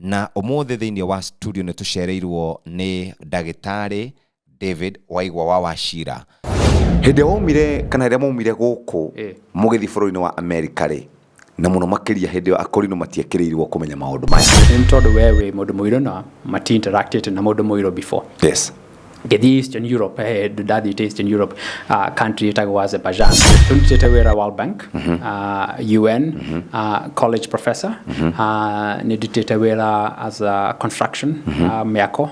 na umuthi thiini wa studio ne tucereirwo ni 𝓲𝓷𝓽𝓮 David Waigwa wa Wachira. Hede omire kana hede momire guku mugithi bururi-ini wa America ri na muno makiria hede akorino matiakirirwo kumenya maundu maya ntodo wewe mundu muiro na mati interacted na mundu muiro before. Yes. Get the Eastern Europe, the Eastern Europe country itago Azerbaijan. Tunitete wera World Bank, UN, college professor. Niditete wera as a construction, meako,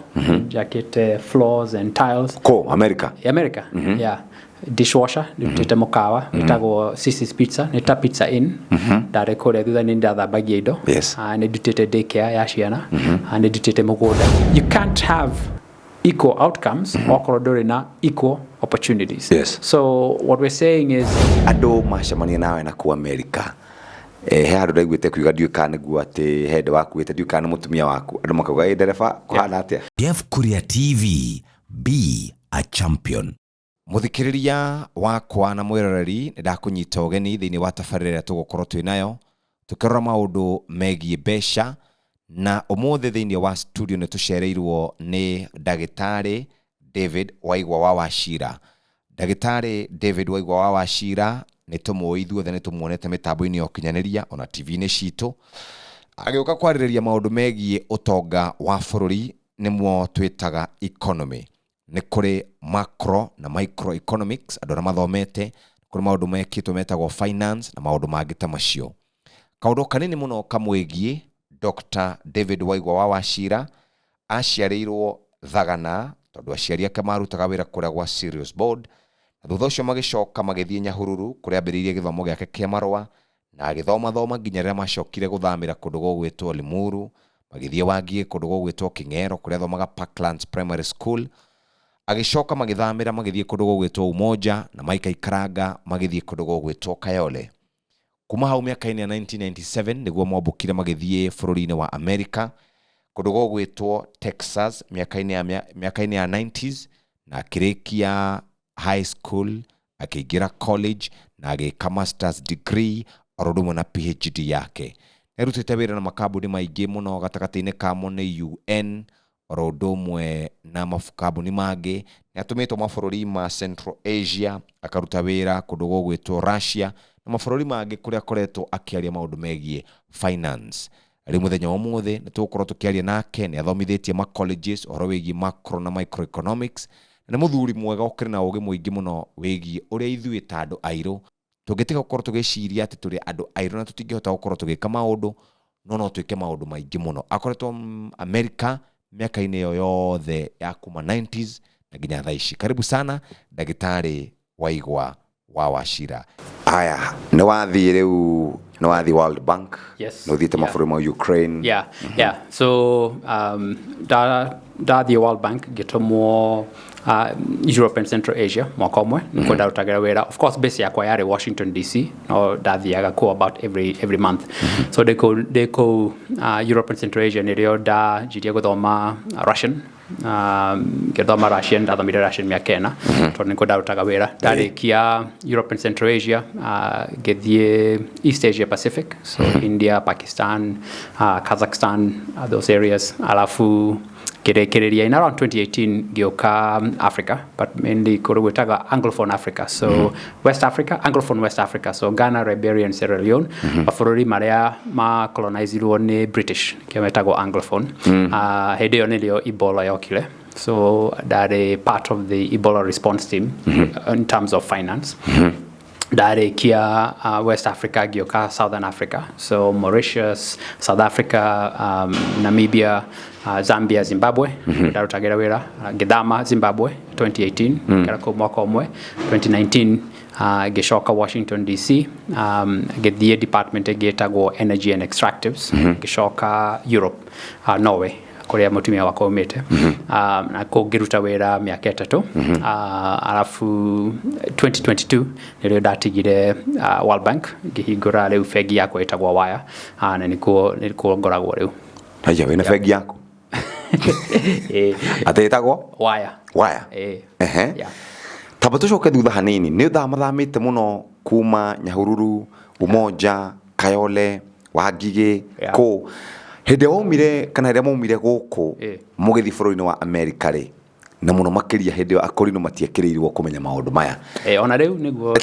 jacket floors and tiles. Ko America. America, yeah. Dishwasher, niditete mokawa, itago Sisi's Pizza, nita Pizza Inn. Dare kore duda ninda da bagiedo. Yes. Niditete daycare yashiana. Niditete mogoda. You can't have equal outcomes or corridorina equal opportunities. Yes. So what we're saying is ado mashamania nawe na ku America he andu ndaiguite kuiga ndiukane guo ati hede waku ite ndiukane mutumia waku andu makauga ndereba kuhana atia KURIA TV, be a champion. Muthikiriria wakwa na mwiroreri ndakunyita ugeni thiini wa tabarĩra tugukorwo twinayo tukirora maundu megie besha na umuthi thiini wa studio ne tucereirwo ni 𝓲𝓷𝓽𝓮 David Waigwa wa Wachira. 𝓲𝓷𝓽𝓮 David Waigwa wa Wachira ni tumoi ithuothe ni tumuonete mitambo-ini ya ukinyaniria ona TV-ini citu agiuka kwaririria maundu megie utonga wa bururi nimo twitaga economy. Ni kuri macro na micro economics andu na mathomete kuri maundu mekitwo metagwo finance na maundu mangi ta macio. Kaundu kanini muno kamwegie Dr. David Waigwa wa Wachira aciarirwo Thagana tondu aciari ake marutaga wira kuria gwa Serious Board na thutha ucio magicoka magithie Nyahururu kuria ambiririe githomo giake kia marwa na agithoma nginya riria macokire guthamira kundu gwitwo Limuru magithie Wangie kundu gwitwo King'ero kuria thomaga Parklands Primary School agicoka magithamira magithie kundu gwitwo Umoja na Maika Ikaranga magithie kundu gwitwo Kayole. Kuma hau miaka-ini ya 1997 niguo mwambukire magithie bururi-ini wa America kundu gwitwo Texas miaka-ini ya 90s na akirikia high school akiingira college na agika masters degree orodumo na PhD yake. Nerutite wira na makambuni maingi muno gatakati-ini kamo ni UN orodomwe na mafukambuni mangi ni atumitwo mabururi ma Central Asia akaruta wira kundu gwitwo Russia na mabururi mangi kuria koretwo akiaria maundu megie finance. Ari muthenya wa muthi ni tukorwo tukiaria nake ni athomithitie ma colleges oro wigi macro na microeconomics na muthuri mwega ukiri na ugi muingi muno wigi uria ithui ta andu airu tungitiga gukorwo tugiciria ati turi andu airu na tutingihota gukorwo tugika maundu no twike maundu maingi muno. Akoretwo America miaka-ini yo yothe ya kuma 90s na nginya thaici. Karibu sana 𝓲𝓷𝓽𝓮 Waigwa wa Wachira. Aya ni wathi riu no wathi World Bank. Yes. No thite mabũrũri ma Ukraine. Yeah. So the World Bank gitomo Europe and Central Asia mwaka umwe niko ndarutagira wira. Of course base yakwa yari Washington DC no ndathiaga ko about every month. So they go Europe and Central Asia nirio ndanjirie guthoma Russian githoma Russian ndathomire Russian miakena tondu niko ndarutaga wira. Ndarikia Europe and Central Asia githie East Asia Pacific, so India, Pakistan, Kazakhstan, those areas. Alafu kirekereria in around 2018 gioka Africa, but mainly kurugutaga Anglophone Africa. So West Africa, Anglophone West Africa. So Ghana, Liberia and Sierra Leone. Mabũrũri maria ma colonizirwo ni British kiametagwo Anglophone. Hĩndĩ ĩyo nĩrĩo Ebola yokire. So that a part of the Ebola response team in terms of finance. Kia West Africa, gioka Southern Africa. So Mauritius, South Africa, Namibia, Zambia, Zimbabwe. Ndarutagira wira Githama, Zimbabwe 2018. Kera ko mwaka umwe 2019 gishoka Washington DC. Githie department getagwo energy and extractives. Gishoka Europe, Norway. Kuria mutumia wako umete na kugiruta wira miaka 3 alafu 2022 nilio datigire World Bank ngihingura riu fegi yako itagwa waya na nikuo ngoragwo riu aya wina fegi yako atitagwo waya yeah tabatushoke thutha hanini ni thamathamite muno kuma Nyahururu, Umoja, Kayole, Wangige ko hede omire kana hede momire goko mugithi bũrũri-inĩ wa America ri na muno makiria hede akorino matiekĩrĩirwo kumenya maũndũ maya ona rĩu nĩguo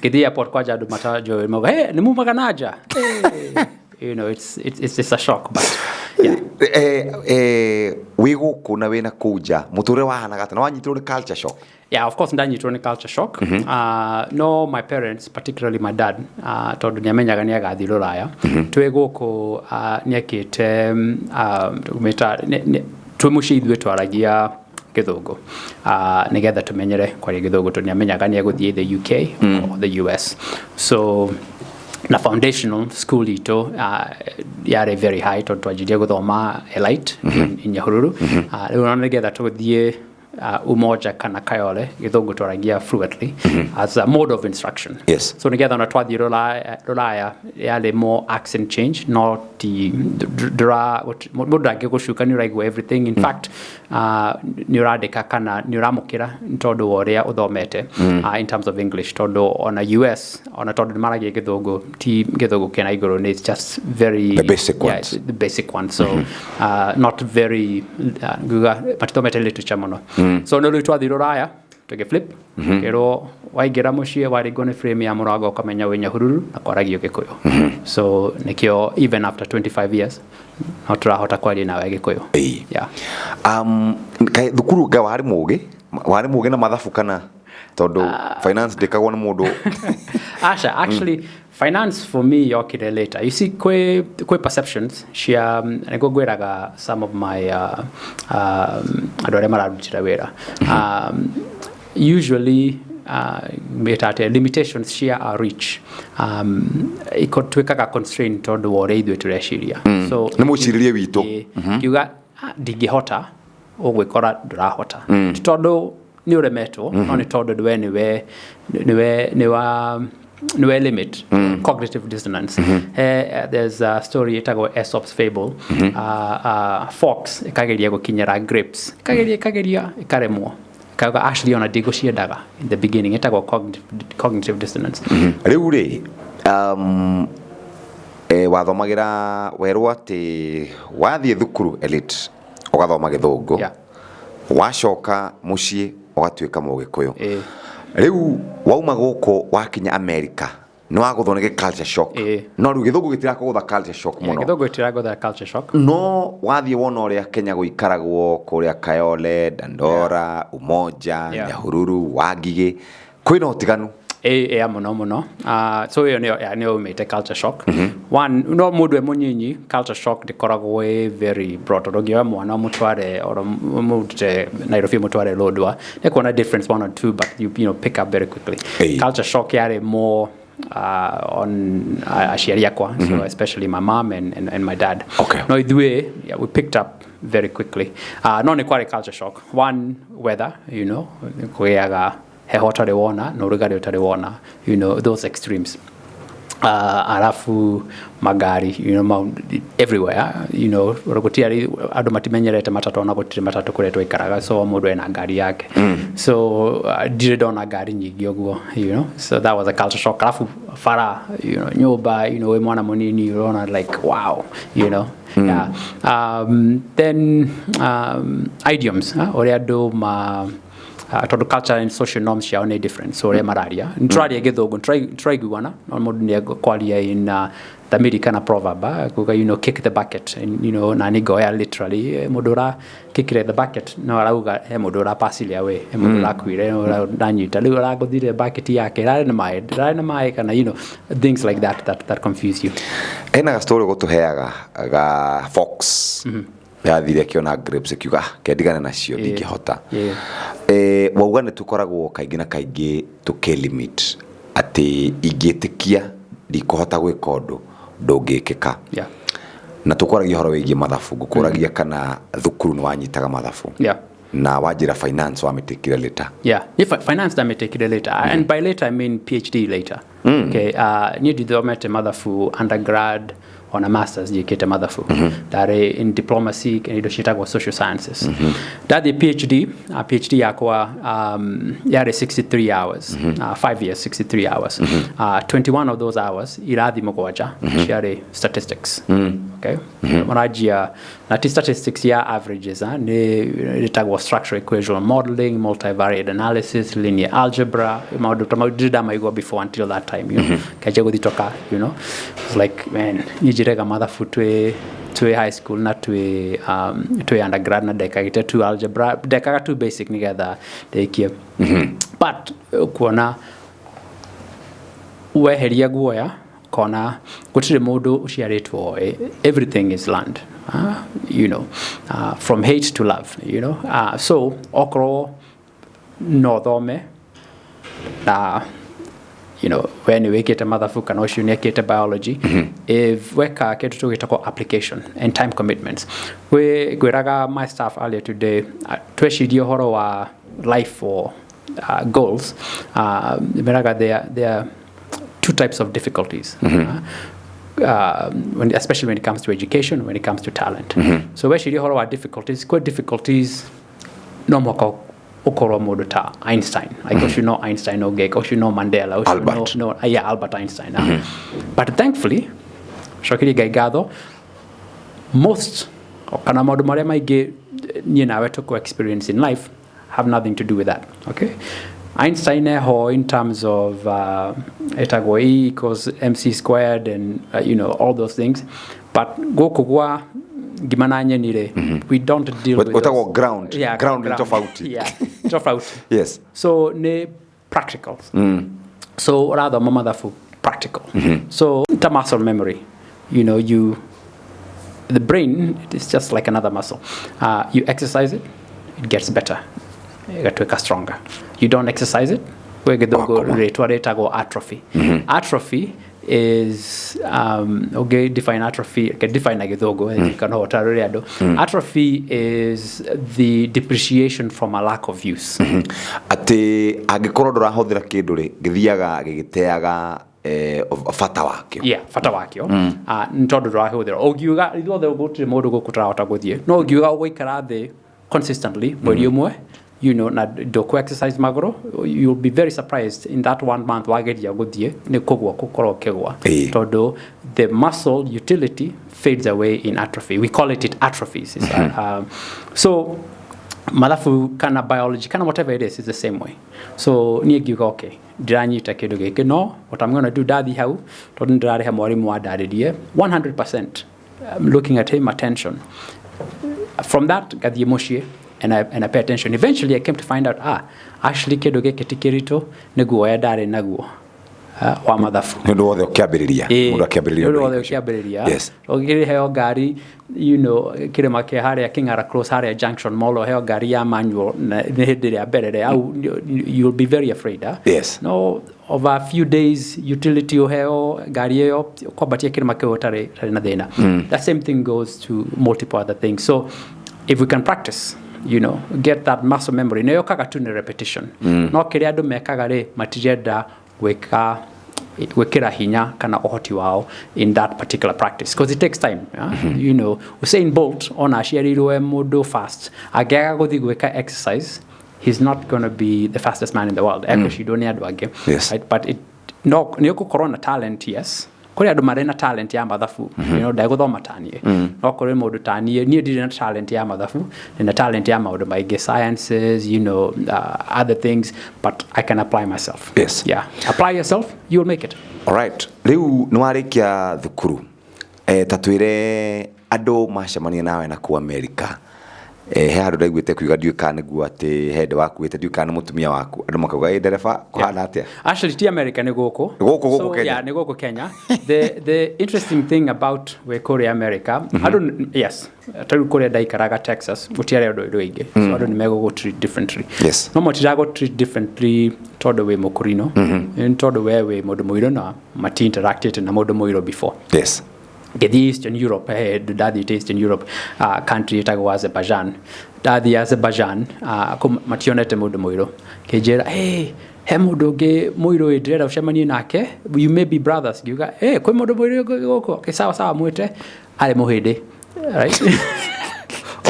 gĩthia airport kwa jandu matajo mo ni mumaga naja you know it's just a shock but yeah wiguku na wena kuja muture wahana gata na wanyitirwo ni culture shock. Yeah, of course ndanyitwo ni culture shock. No, my parents, particularly my dad, tondu niamenyaga ni agathi ruraya twi guku niekite tumeta twi muci ithwe twaragia githungu nigetha tumenyere kwaria githungu tondu niamenyaga ni eguthie the UK or the US. So na foundational school ito yare very high tondu twajirie guthoma elite in Nyahururu riu nigetha tuthie umoja kana kayole githungu twaragia fluently as a mode of instruction. Yes. So nigetha na twathi rulaya yale more accent change not the muda ngigushuka ni uraigua everything in fact ni uradika kana ni uramukira tondu woria uthomete in terms of English tondu on a US on a tondu maragia githungu ti githungu kena iguru ni it's just very the basic ones. The basic one so not very matithomete literature muno. So no rutwa thiruraya tuge flip kero waigira mucie wari gone frame ya murago ukamenya we Nyahururu na kwaragio Gikuyu. So nikio even after 25 years no turahota kwaria nawe Gikuyu. Yeah. Kai thukuru ga wari muge na mathabu kana tondu finance dekagwo na mundu Asha actually finance for me yokire later. You see kwe perceptions cia negogweraga some of my adore mararutira wera usually metate limitations cia are reach ikotwekaga constraint tondu wore ithwe tureciria so ni muciririe witu kiuga ndingihota ugwikora ndurahota tondu ni uremetwo no ni tondu niwe limit cognitive dissonance. There's a story itago Aesop's fable. Fox ikageria gukinyira grapes ikageria ikaremwo kaga actually ona digo ciendaga in the beginning itago cognitive dissonance. Riu ri wathomagira werwo ati wathie thukuru elite ugathoma githungu wacoka mucie ugatwika Mugikuyu riu wauma guko wakinya America no waguthonege culture shock no riu githungu gitirakugutha culture shock muno githungu gitirakugutha culture shock no wathie wona uria Kenya guikaragwo kuria Kayole Dandora Umoja Nyahururu Wangige kwina utiganu muno so yo ne umete culture shock one no mudwe munyinyi culture shock dikoragwo very broad rogiwa mwana mutware or mute Nairobi mutware lodwa ne kona difference one or two but you know pick up very quickly. Culture shock yare more on ashiria kwa so especially my mom and my dad. No idwe we picked up very quickly no ne kware culture shock one weather you know kuyaga hehota rewona no rugari utarewona you know those extremes alafu magari you know everywhere you know rogotiari adu matimenyerete matatu na gotire matatu kuretwa ikaraga so mundu ena ngari yake so dire dona gari nyingi oguo you know so that was a culture shock alafu fara you know nyoba you know we mwana munini you know like wow you know then idioms ore adu todo culture and social norms share any different so re mararia try githungu try guana no mundu ne kwalia in the American proverb you know kick the bucket and you know nani goya literally mudura kick the bucket no arauga he mudura pasili awe he mudura kwire no nanyita riu araguthire bucket yake rari na mai kana you know things like that confuse you. Ena story gutuheaga ga Fox yathire kiona grapes kiuga kendigana nacio ndingihota wauga ne tukoragwo kaingi na kaingi tukelimit ati ingitikia ndikuhota gwika undu ndungikika na tukoragia horo wigie mathabu ngukuragia kana thukuru ni wanyitaga mathabu na wajira finance wametekire later if finance wametekire later and by later I mean PhD later okay ni dithomete mathabu undergrad on a master's jikete mathabu that in diplomacy and leadership was social sciences that the PhD yakwa yare 63 hours 5 years 63 hours 21 of those hours irathi mugwanja yare statistics okay marajia na statistics ya averages ni litagwa structural equation modeling, multivariate analysis, linear algebra, did my go before until that time, you know. Kaje guditoka, you know. It's like, man, nijirega motherfucker to high school, not to undergrad, na deka to algebra, deka too basic together, but kuona we heria guoya kona gutire mundu uciaritwo everything is learned, you know, from hate to love, you know. So okro no thome you know, when we get a motherfucker no shuni get biology, if weka ketu tugitako application and time commitments, we gwiraga my staff earlier today tweshidio horo wa life for goals, meraga there are two types of difficulties, especially when it comes to education, when it comes to talent. So where should you have difficulties? Quite difficulties. No more okoro moduta Einstein. Like you know Einstein, no gay. You know Mandela. Albert. Albert Einstein. But thankfully, shokiri gaigado most kana modu mare mai ge ni na wetu ko experience in life have nothing to do with that. Okay. Einstein in terms of etago E equals MC squared and you know all those things, but go kugwa gimananye nire we don't deal with what ground, yeah, ground tofauti. Yeah, tofauti. Yes. So ne practicals. So rather mama for practical. So the muscle memory, you know, the brain is just like another muscle. You exercise it, it gets better. You get to get stronger. You don't exercise it, we get to go atrophy. Atrophy is okay. Define atrophy. Define atrophy is the depreciation from a lack of use. Ati agikorwo ndurahuthira kindu ri githiaga gigiteaga fata wakio. Yeah, fata wakio. Ntondu ndurahuthira ogiuga ithuothe gutire mundu gukutarahota guthie no ogiuga guikara thi consistently mweri umwe. You know, na doku exercise magoro, you'll be very surprised in that 1 month wageria guthie ne kogwa kokoro kegwa. Todo the muscle utility fades away in atrophy. We call it atrophies. So malafu kana biology kana whatever it is the same way. So ni giuga okay. Diranyita kindu giki no, what I'm going to do dadhi hau todo ndirare ha mwarimu wa dadirie 100%. I'm looking at him attention. From that gathie moshie and I pay attention. Eventually I came to find out actually kedoge ketikirito neguo ya dare naguo wa mathafu ndu wothe ukiambiriria mundu akiambiriria ndu wothe ukiambiriria ogiri heo gari you know kirema ke haria Kingara Cross haria junction mall heo gari ya manual ne hindire ya berere au you'll be very afraid yes no over a few days utility heo gari yo kwabatia kirema ke otare na thina. The same thing goes to multiple other things. So if we can practice, you know, get that muscle memory. No yokaga tu ne repetition. No kiri andu mekaga ri matirenda wekira hinya kana ohoti wao in that particular practice because it takes time. You know, Usain Bolt on ashirirwe mudu fast. Agaga guthi gweka exercise. He's not going to be the fastest man in the world. Yes. Right? But no corona talent, yes. Kuri andu marena talent ya mathafu, you know, ndaguthoma tanie. No kuri mundu tanie, nie ndire na talent ya mathafu, na talent ya maundu maige sciences, you know, other things, but I can apply myself. Yes. Yeah. Apply yourself, you will make it. All right. Riu nwarikia thukuru. Tatwire andu macemania nawe na ku America. He handu ndaiguite kuiga ndiuka niguo ati hende wakuite ndiuka ni mutumia waku andu makauga ndereba kuhana atia actually ti America ni guku Kenya. Yeah, ni guku Kenya. The interesting thing about Korea America yes tari Korea daikaraga Texas gutiare andu ingi so andu ni mego treat differently. Yes. No motirago treat differently todo we mokurino and todo we modu moiro na mati interacted na modu moiro before. Yes. Get Eastern Europe, daddy Eastern Europe country itago Azerbaijan. Daddy Azerbaijan, mationete mudo moiro. Kejera, he mudo ge moiro edreda ushemani nake. You may be brothers. You got, kwe mudo moiro goko. Okay, sawa mwete. Ale mohede, right?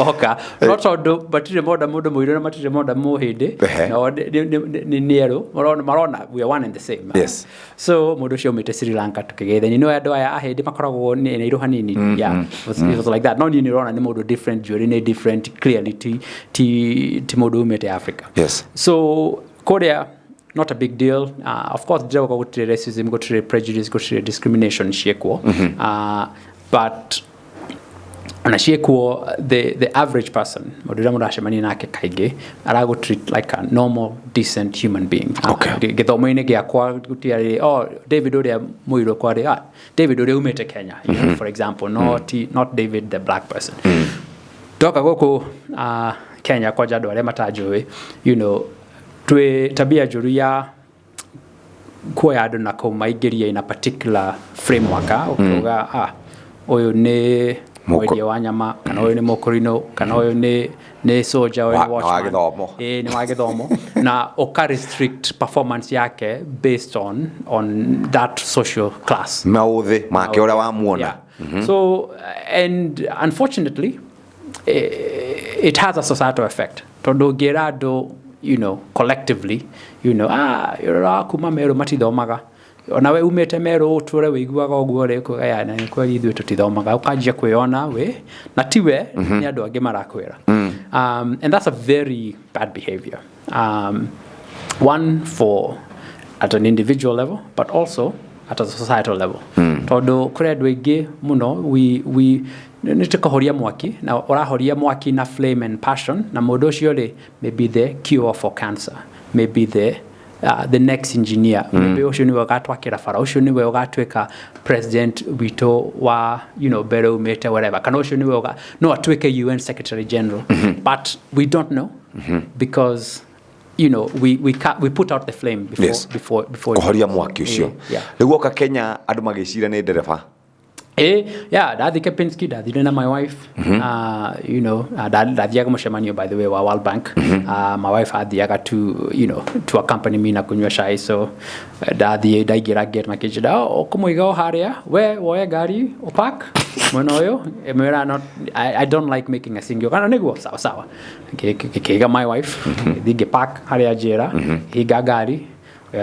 oka no tondu batire moda mundu muiro na matire moda muhindi no ni nero marona we are one and the same. Yes. So mundu cio umite Sri Lanka tukigethania no andu aya ahindi makoragwo ni iru hanini. Yeah, it was like that. No ni rona ni mundu different, juri ni different, clearly ti mundu umite Africa. Yes. So KURIA, not a big deal. Of course, there go to racism, go to prejudice, go to discrimination, but on a the average person, I go treat like a normal, decent human being. Okay. Oh, David Odia Muiro Kwade. David Odia umete Kenya, for example, not David the black person. Doka goko Kenya kwa jado wale matajoe, twe tabia juru ya kwa ado na kumaigiria in a particular framework ukoga oyo ne mwedia wanyama kana oyo ne mokorino kana oyo ne soja oyo watchman ni wagithomo na oka restrict performance yake based on that social class maudhi make ora wa muona. So and unfortunately it has a societal effect todo gerado collectively, you're kuma mero matithomaga. Ona we umete mero uture wiguaga oguo re ko ya na kweli ithu tutithomaga ukajia kwiona we na tiwe ni andu angi marakwira. And that's a very bad behavior. One for at an individual level, but also at a societal level. Todo kuri andu aingi muno we nitukahoria mwaki na orahoria mwaki na flame and passion na mundu ucio ri maybe the cure for cancer, maybe the next engineer, maybe ucio niwe gatwakira fara, ucio niwe ugatweka president wito wa better umete whatever, kana ucio niwe no atweke UN secretary general. But we don't know because we put out the flame before kuhoria mwaki ucio. Riguo ka Kenya andu magicira ni ndereba. Daddy Kepinski, daddy and my wife. Daddy Yagamoshamanio, by the way, wa World Bank. My wife had the yaga to accompany me na kunywa shai. So daddy daigira get my kids. Oh, kumu go haria. Where gari opak? Monoyo. Not. I don't like making a single. Kana nego sawa. Kega my wife. Dige pak haria jera. Higa gari.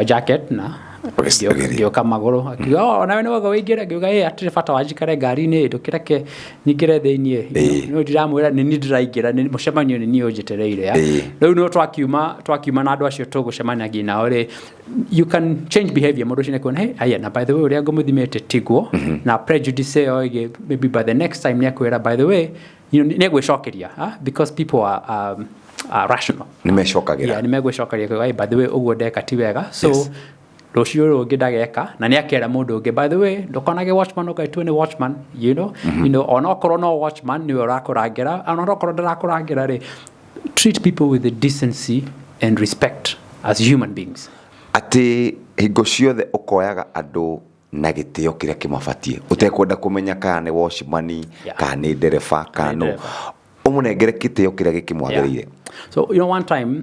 Jacket na. Gioka magoro akiwa nawe no gawigira gioga atire fata wajikare gari ni ndukireke nyingire theinie no ndiramwira ni ndiraigira ni mushemanio ni niyo jetereire ya riu no twakiuma na andu acio tugucemanagia nao ri you can change behavior mundu cine kuona hey aya na by the way uria ngomuthimete tiguo na prejudice oige maybe by the next time nekwira by the way negwicokeria because people are rational nimegwicokeria by the way uguo ndeka ti wega so Roshio roge dageka na niakera mundu ungi by the way ndokonage watchman okaitwe ni watchman ona korona watchman ni urakoragira ona korona ndarakoragira ri treat people with the decency and respect as human beings. Ati hingo ciothe ukoyaga andu na gitio kiria kimabatie utekwenda kumenya kana ni watchman kana ni ndereba kana umunengere kitio kiria gikimwagirire. So one time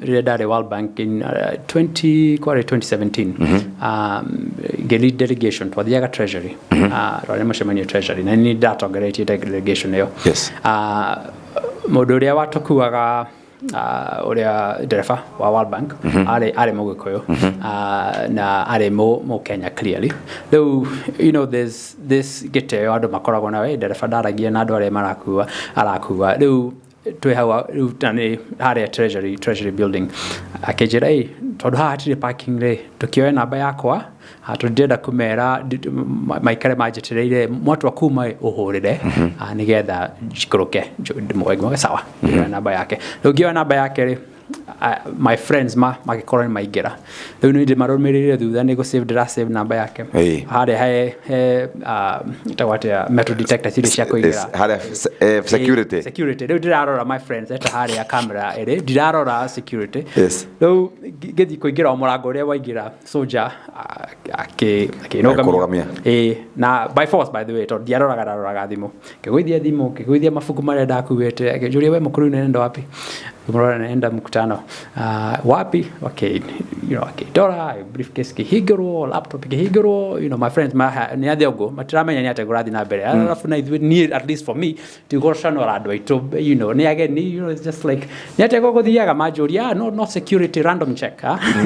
Redare World Bank in 2017 lead delegation to the treasury treasury na ni data delegation yo modoria watokuaga uria dereva wa World Bank are Mogikoyo na are mo Kenya clearly though there's this gete andu makoragwo nawe dereva daragia na andu are marakua arakuwa though to hawa utane hare treasury building akejera tondu hatire parking re tukioe namba yakwa hatundenda kumera maikare majetereire mwatu akuma uhurire nigetha jikuruke mwego sawa namba yake ugio namba yake ri my friends magikorwo maigira riu ni ndimarumirire thutha ni go save namba yake hare he tawate metal detector siri cia kuigira hare security riu ndirarora my friends eta hare ya camera iri ndirarora security riu githi kuigira o murango uria waigira soldier kurugamia na by force by the way to ndiaroraga thimu kigwithia mafuku maria ndakuwete akijuria we mukuru nenda wapi Mrona naenda mkutano wapi, okay, okay, dola briefcase kihigiro, laptop kihigiro, my friends ni adiogo matirame nyanya tegurathi na mbere alafu na near at least for me to go shano rado ito ni again it's just like ni atego guthiaga majuria no security random check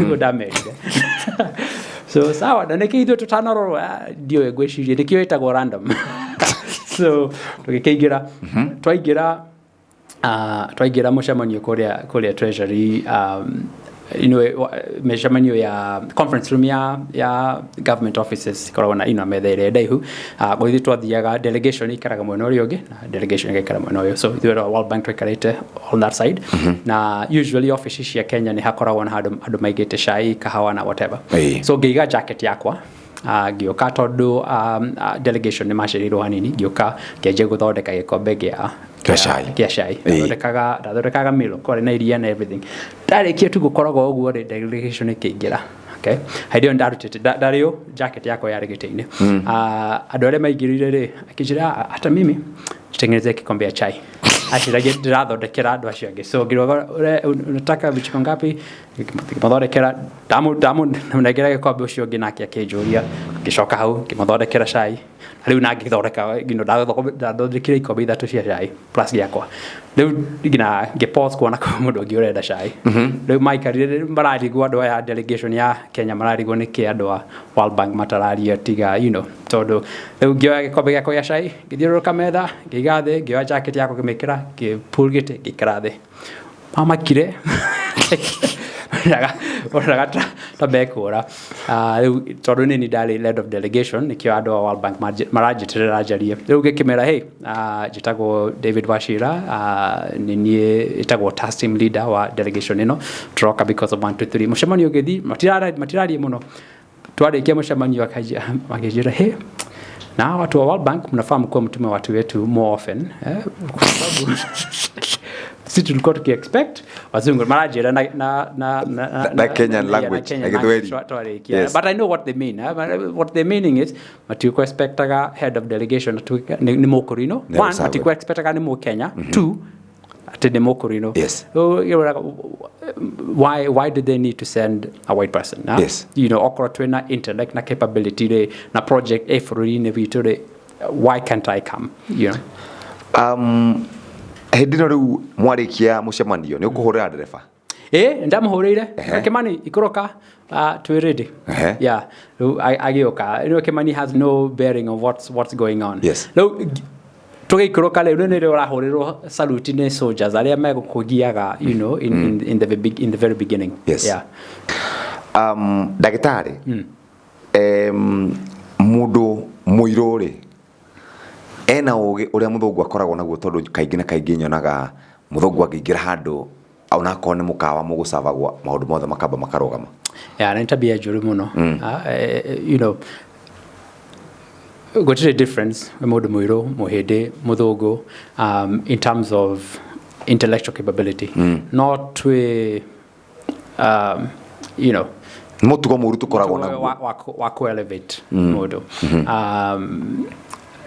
go damage so sawa na nikithwe tutanaro dio egwecirie nikio itago random so twaingira mucemanio kuria treasury mecamanio ya conference room ya government offices koragwo na metha ĩrĩa ndaihu gũthiĩ twathiaga delegation ikaraga mwena ũrĩa ũngĩ na delegation ĩgaikara mwena ũyũ so ithuĩ World Bank twikarĩte on that side na usually offices cia Kenya nĩ hakoragwo na andũ maigĩte cai kahawa na whatever so ngĩiga jacket yakwa ngĩũka tondũ delegation nĩ macerirwo hanini ngĩũka kĩanjia gũthondeka gĩkombe gĩa cai ndathondekaga milo kwarĩ na iria na everything ndarĩkia tu gũkoragwo ũguo delegation ĩkĩingĩra okay haidio ndarutĩte ndario jacket yakwa yarĩ gĩtĩ-inĩ andũ arĩa maingĩrire rĩ akĩnjĩra hata mimi tutengeneze kikombe ya chai ashiraje ndirathondekera andũ acio angĩ so ngĩroga unataka vichiko ngapi ngĩmathondekera damu nagera gĩkombe ũcio ũngĩ nake akĩnjũria ngĩcoka hau ngĩmathondekera cai rĩu na ngĩthondeka ndathondekire ikombe ithatũ cia cai plus gĩakwa rĩu ngĩpause kuona mũndũ ũngĩ ũrenda cai rĩu maikarire mararigwo andũ aya delegation ya Kenya mararigwo nĩkĩ andũ a World Bank matararia tiga tondũ rĩu ngĩoya gĩkombe gĩakwa gĩa cai ngĩthiũrũrũka metha ngĩiga thĩ ngĩoya jacket yakwa ngĩmĩkĩra ngĩpull gĩtĩ ngĩikara thĩ mamakire oraga tabekora tondũ nĩ ndarĩ lead of delegation nikio andũ a World Bank maranjĩtĩrĩra njarie rĩu ngĩkĩmera hey njĩtagwo David Wachira nĩ niĩ ĩtagwo task team leader wa delegation ĩno tũroka because of 1 2 3 mũcemanio ũgĩthiĩ matirarie mũno twarĩkia mũcemanio akĩnjĩra hey na watu wa World Bank mnafahamu kuwa mtume watu wetu more often sisi tulikuwa tukiexpect wazungu marajira na Kenyan language yes. But I know what they mean what they meaning is matuko expectaga head of delegation ni mokorino one matuko expectaga ni mo Kenya two ati ni mokorino yes so why did they need to send a white person yes okora twena intellect na capability na project efurine vitore why can't I come Hedino riu mwarikia mucemanio ni ukuhurira ndereba ndamuhurire Kimani ikoroka to ready yeah agioka Kimani has no bearing of what's going on yes tugikoroka leo nĩ ũrahurirwo salute ni soldiers aria megũkũgiaga in the very beginning yes yeah ndagĩtarĩ mũndũ mũirũrĩ ena ũgĩ ũrĩa mũthũngũ akoragwo naguo tondũ kaingĩ na kaingĩ nyonaga mũthũngũ angĩingĩra handũ ona akorwo nĩ mũkawa mũgũcabagwo maũndũ mothe makamba makarũgama nĩ tabia njũru mũno gũtirĩ difference mũndũ mũirũ mũhĩndĩ mũthũngũ in terms of intellectual capability not mũtugo mũru tũkoragwo naguo wa ku-elevate mũndũ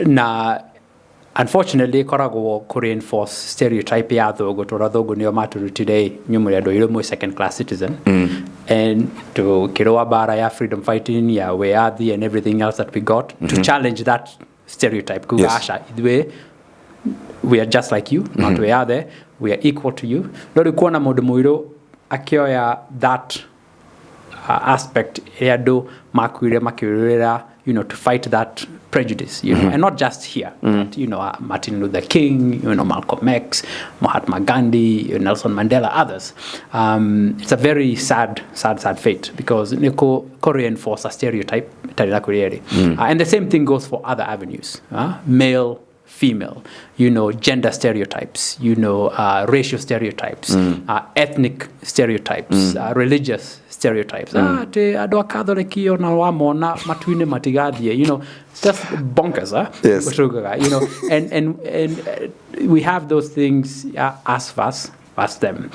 na unfortunately koragwo ku-reinforce stereotype ya thũngũ tondũ thũngũ nĩo maturutire nyumũrĩ andũ irĩ mwe second class citizen and to kĩrũa bara ya freedom fighting ya wĩyathi and everything else that we got to challenge that stereotype kuga aca ithuĩ we are just like you not wĩyathe we are equal to you ndũrĩ kuona mũndũ mũirũ akĩoya that aspect ya andũ makuire makĩrũĩrĩra to fight that prejudice, and not just here, but, Martin Luther King, Malcolm X, Mahatma Gandhi, Nelson Mandela, others. It's a very sad fate because Niko reinforce a stereotype, and the same thing goes for other avenues, male, female, gender stereotypes, racial stereotypes, ethnic stereotypes, religious stereotypes. Ado akatholiki ona wamona matuine matigathie, it's just bonkers, yes. And we have those things as us as them.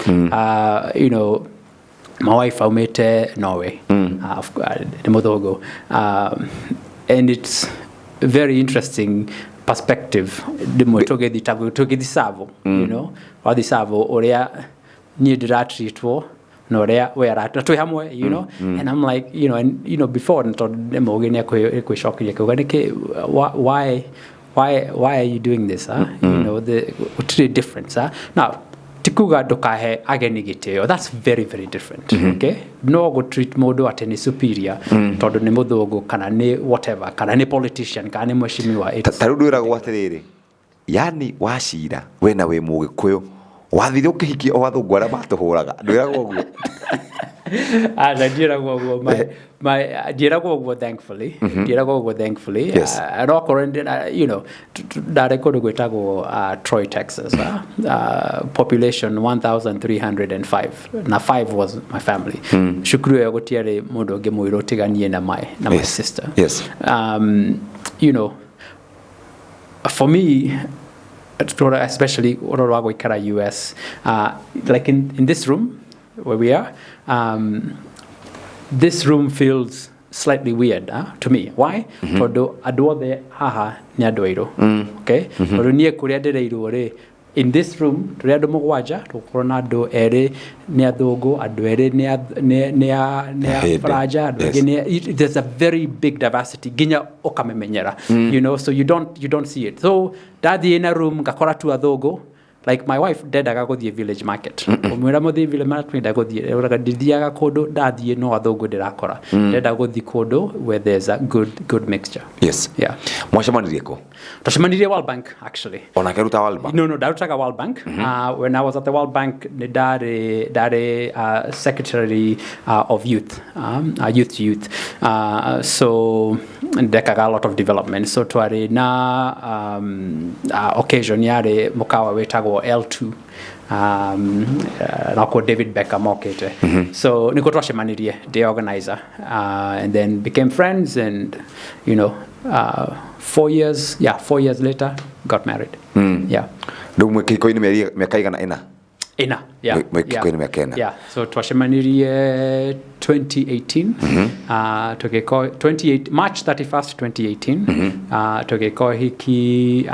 My wife aumete Norway, Demodhogo, and it's very interesting perspective. Dimo toge di savo, or the savo oria niĩ ndĩratreatwo na ũrĩa we aratwa twĩ hamwe, you know, and I'm like, you know, and you know, before tondũ mũgĩ nĩ kwĩcokeria kuga nĩkĩ, why are you doing this, huh? You know, what's the difference, huh? Now tikuga ndukahe ageni gĩtĩo, that's very very different. Okay, no go treat mũndũ atĩ nĩ superior tondũ nĩ mũthũngũ kana nĩ whatever kana nĩ politician kana nĩ mheshimiwa. Ta rĩu ndwĩragwo atĩrĩrĩ, yani Wachira we na we Mũgĩkũyũ wathire ũkĩhikia o athũngũ arĩa matũhũraga, ndwĩragwo ũguo? Ndĩragwo ũguo thankfully. Ndĩragwo ũguo thankfully. And okorwo you know, ndarĩ kũndũ gwĩtagwo Troy, Texas. Population 1,305. Na 5 was my family. Cukuru ĩyo gũtiarĩ mũndũ ũngĩ mũirũ tiganie na my sister. Yes. You know, for me, especially gũikara US, like in this room where we are, this room feels slightly weird to me. Why? Tondũ andũ othe haha nĩ andũ airũ. Okay? Tondũ niĩ kũrĩa ndĩreirwo rĩ, in this room tũrĩ andũ mũgwanja, tũkorwo na andũ erĩ nĩ athũngũ, andũ erĩ nĩ Faranja, andũ angĩ there's a very big diversity nginya ũkamemenyera. You know, so you don't see it. So ndathiĩ na room ngakora tu athũngũ. Like my wife ndendaga gũthiĩ village market. Mwĩra mũthiĩ village market ndendaga gũthiĩ. Ũraga ndithiaga kũndũ ndathiĩ no athũngũ ndĩrakora. Ndendaga gũthiĩ kũndũ where there's a good mixture. Yes. Yeah. Mwacemanirie kũ? Twacemanirie World Bank actually. Ona keruta World Bank? No, ndarutaga World Bank. When I was at the World Bank, ndarĩ secretary of youth, youth. So ndekaga a lot of development. So twarĩ na occasion yarĩ mũkawa wĩtagwo L2. Nako David Beckham okete. So niko twacemanirie, the organizer, and then became friends, and you know, 4 years later got married. Yeah. Ndio mwĩkĩko-inĩ mĩaka igana ĩna? Ina, yeah. Mwĩkĩko-inĩ mĩaka ĩna? Yeah, so twacemanirie 2018. March 31st, 2018. Tũgĩko hiki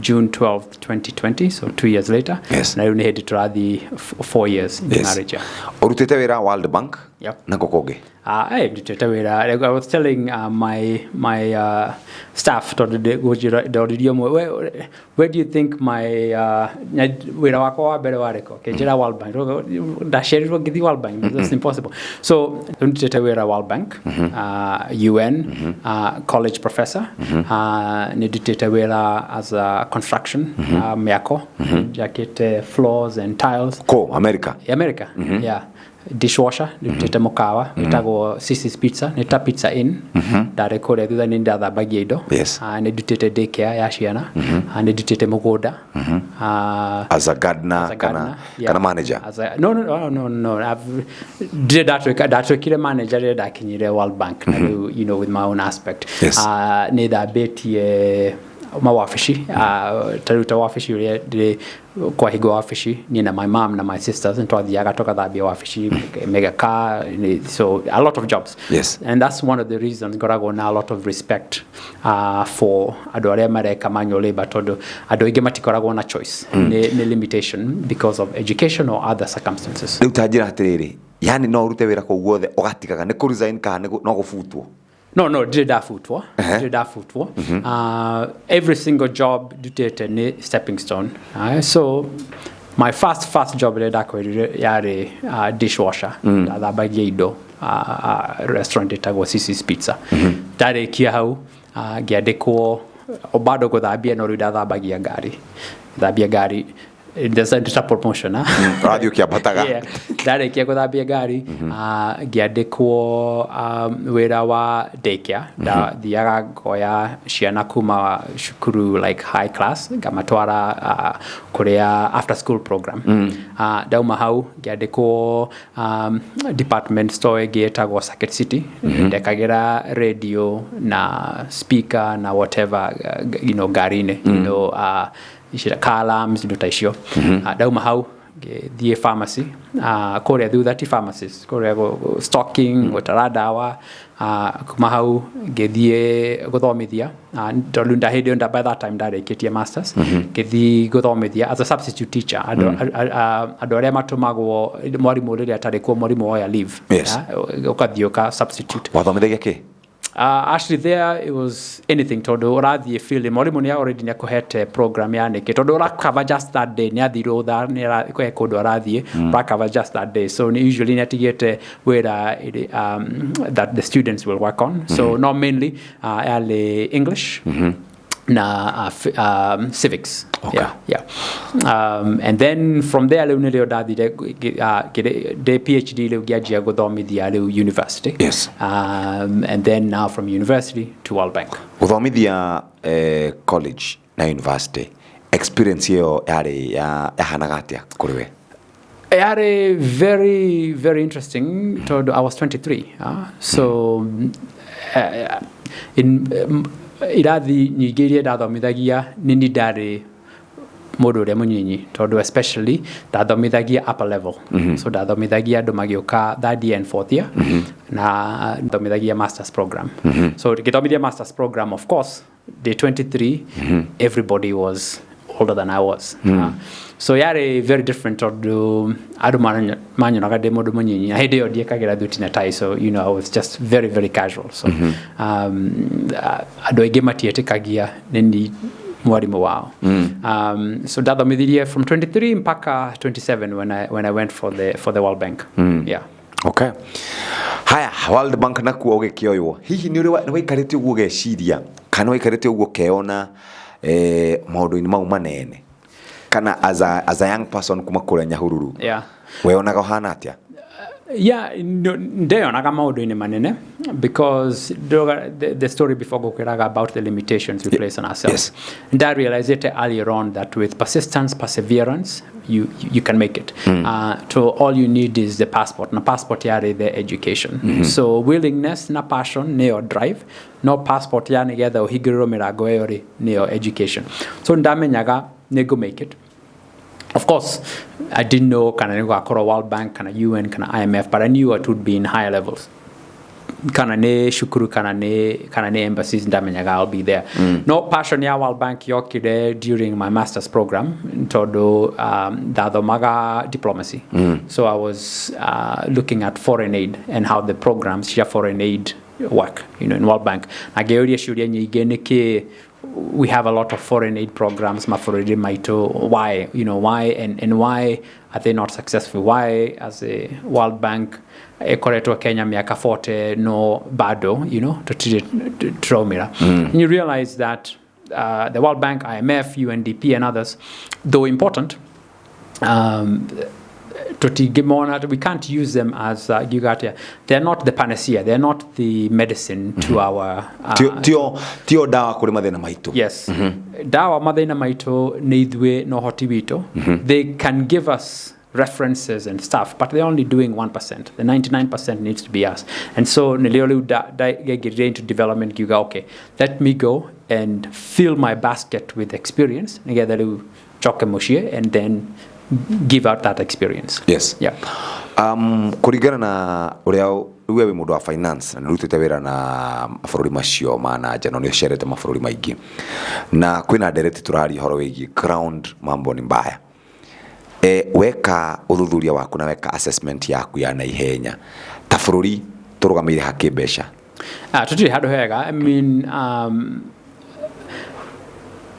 June 12th, 2020, so 2 years later. Yes. Na rĩu nĩ hĩndĩ tũrathiĩ 4 years in marriage. Ũrutĩte wĩra World Bank? Yep. Na kũkũngĩ? I was telling my staff, where do you think my wĩra wakwa wa mbere warĩko? Kĩnjĩra World Bank. Ndacerirwo ngĩthiĩ World Bank. That's impossible. So ndutĩte wĩra World Bank, UN, college professor. Ndutĩte wĩra as a construction, mĩako, jakĩte floors and tiles. Ko, America? America, yeah. Dishwasher, ndutĩte mũkawa wĩtagwo Sisi's Pizza, nĩta Pizza Inn. Ndarĩ kũrĩa thutha nĩ ndathambagia indo. Nĩndutĩte daycare ya ciana. Nĩndutĩte mũgũnda. As a gardener kana manager? No. Ndatwĩkire manager rĩrĩa ndakinyire World Bank, na rĩu, you know, with my own aspect. Nĩthambĩtie mawabici, taruta wabici ũrĩa ndĩrĩ kwa higo wabici, niĩ na my mom na my sisters, nĩtwathiaga tũgathambia wabici, mega car, so a lot of jobs. Yes. And that's one of the reasons ngoragwo na a lot of respect for andũ arĩa mareka manual labor, tondũ andũ aingĩ matikoragwo na choice, nĩ limitation because of education or other circumstances. Rĩu ta njĩra atĩrĩrĩ, yani no ũrute wĩra kũu guothe ũgatigaga nĩ kũresign kana no gũbutwo? No, ndire ndafutwo. Every single job dutete ni stepping stone. So my first job ndakorire yarĩ dishwasher. Ndathambagia indo restaurant itagwo Sisi's Pizza. Ndarĩkia hau ngĩandĩkwo bado gũthambia, no rĩu ndathambagia ngari. Thambia ngari. There's a promotion, radio kiabataga. Yeah. Ndarĩkia gũthambia ngari, ngĩandĩkwo wĩra wa daycare. Ndathiaga ngoya ciana kuma cukuru like high class, ngamatwara kũrĩa after school program. Ndauma hau ngĩandĩkwo department store ĩngĩ ĩtagwo Circuit City. Ndekagĩra radio na speaker na whatever, you know, ngari-inĩ, you know, car alarms, indo ta icio. Ndauma hau the pharmacy KURIA through that pharmacies KURIA go stocking gutara dawa kuma hau ngithie guthomithia tondu ndahindi onda by that time ndareketie masters ngithi guthomithia as a substitute teacher andu aria matumagwo mwarimu riria atari kwa mwarimu oya leave ukathioka substitute wathomithagia ki actually there it was anything tondu urathie field mwarimu ni already ni akuhete program yanike tondu urakava just that day ni athiro tha ni kwa kundu arathie urakava just that day so usually ni atigete where that the students will work on so not mainly early English na civics yeah and then from there leo nilio dathire the PhD leo giajia guthomithia leo university yes and then now from university to World Bank guthomithia college na university experience hiyo yari yahanaga atia kuri we yari very very interesting I was 23 so in irathi nyingi iria ndathomithagia ni ndari mundu uria munyinyi tondu especially ndathomithagia upper level so ndathomithagia andu magioka third year and fourth year na ndathomithagia masters program so ngithomithia masters program of course day 23 everybody was older than I was so yari very different tondu andu manyonaga ndi mundu munyinyi na hindi iyo ndiekagira thuti na tie so you know I was just very very casual so andu aingi matietikagia nini mwarimu wao so ndathomithirie from 23 mpaka 27 when I went for the World Bank yeah okay haya World Bank nakuo ugikioywo hihi ni waikarite uguo geciria kana waikarite uguo keona maundu-ini mau manene kana as a young person kuma kuria Nyahururu yeah weonaga hana atia yeah ndeonaga maundu-ini manene because the story before gukiraga about the limitations we place on ourselves and I realized it earlier on that with persistence perseverance you can make it so all you need is the passport na passport yari the education so willingness na passion neo drive no passport yani getha uhigiriro mirago yori neo education so ndamenyaga nego make it of course I didn't know kana nego akora World Bank kana UN kana IMF but I knew it would be in higher levels kana ne shukuru kana ne embassies ndamenyaga I'll be there no passion ya World Bank yokire during my master's program todo dathomaga diplomacy so I was looking at foreign aid and how the programs share foreign aid work in World Bank ageuria shuria nyingi niki we have a lot of foreign aid programs mafuriri maito why and why are they not successful why as a World Bank ekoretwo Kenya miaka 40 no bado to traumira and you realize that the World Bank IMF UNDP and others though important we can't use them as they're not the panacea they're not the medicine to our tio dawa kuri mathina maitu yes dawa mathina maitu ni ithwe no hoti witu they can give us references and stuff but they're only doing 1% the 99% needs to be us and so niliolu get into development you go okay let me go and fill my basket with experience together to choke mushie and then give out that experience yes yeah kurigana na uria wewe mundu wa finance na rutite wira na mafururi macio mana jano ni sherete mafururi maingi na kwina direct turari horo wigi ground mambo ni mbaya weka uthuthuria waku na weka assessment yaku ya na ihenya ta fururi turugamire hakibesha tutiri hado hega I mean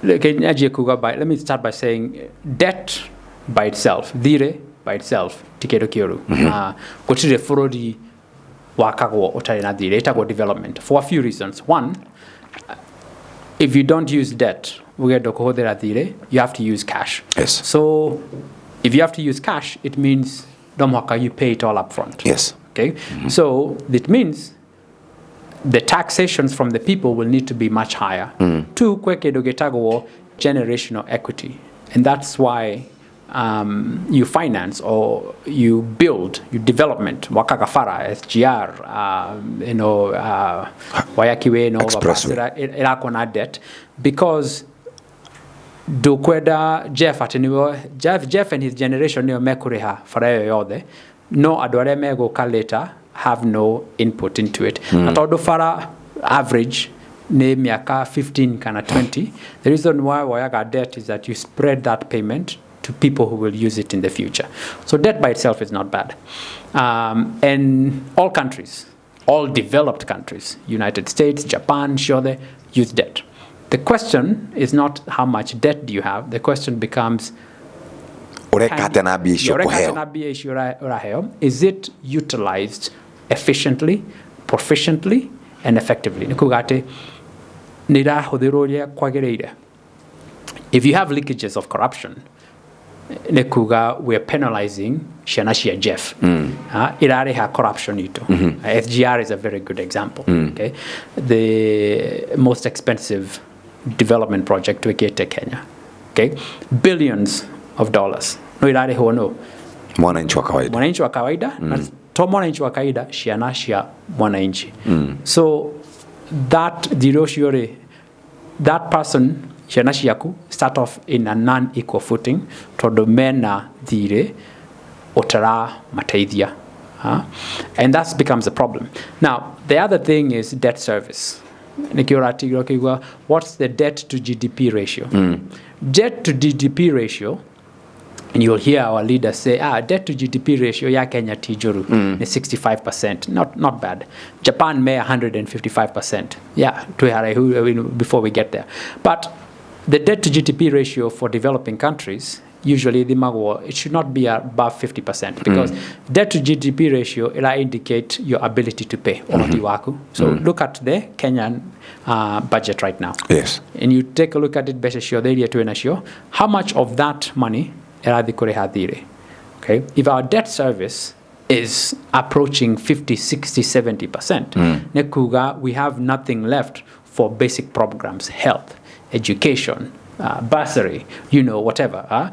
let me start by saying debt by itself 𝓲𝓷𝓽𝓮𝓻 by itself tikedo kioru gutire fururi wakagwo utari na 𝓲𝓷𝓽 etagwo development for a few reasons one if you don't use debt ugenda kuhuthira 𝓲𝓷𝓽 you have to use cash yes so if you have to use cash it means you pay it all up front yes okay so it means the taxations from the people will need to be much higher to kwekedo getagwo generational equity and that's why you finance or you build your development wakagafara SGR wayakiwe no Expressway. irakona debt because Dukweda Jeff Jeff and his generation niyo mekuriha farayo yothe no andu aria meguka later have no input into it na tondu fara average ni miaka 15 kana 20 the reason why wayaga debt is that you spread that payment to people who will use it in the future. So debt by itself is not bad. And all countries, all developed countries, United States, Japan, sure they use debt. The question is not how much debt do you have. The question becomes, is it utilized efficiently, proficiently, and effectively? If you have leakages of corruption, we're penalizing Shanashia Jeff. Irareha corruption ito. SGR is a very good example. Okay, the most expensive development project we get to Kenya. Okay, billions of dollars. No irareho no. Mwananchi wa kawaida. Mwananchi wa kawaida. To mwananchi wa kawaida Shanashia mwananchi. So that diroshiore, that person. Shanashiaku start off in a non-equal footing to the mena dire otara mataidhia. And that becomes a problem. Now, the other thing is debt service. What's the debt to GDP ratio? Debt to GDP ratio, and you'll hear our leaders say, debt to GDP ratio ya Kenya tijuru is 65%. Not bad. Japan may 155%. Yeah, before we get there. But the debt to GDP ratio for developing countries, usually it should not be above 50% because debt to GDP ratio it indicate your ability to pay. So look at the Kenyan budget right now. Yes. And you take a look at it, how much of that money okay? If our debt service is approaching 50, 60, 70%, we have nothing left for basic programs, health, education, bursary, whatever.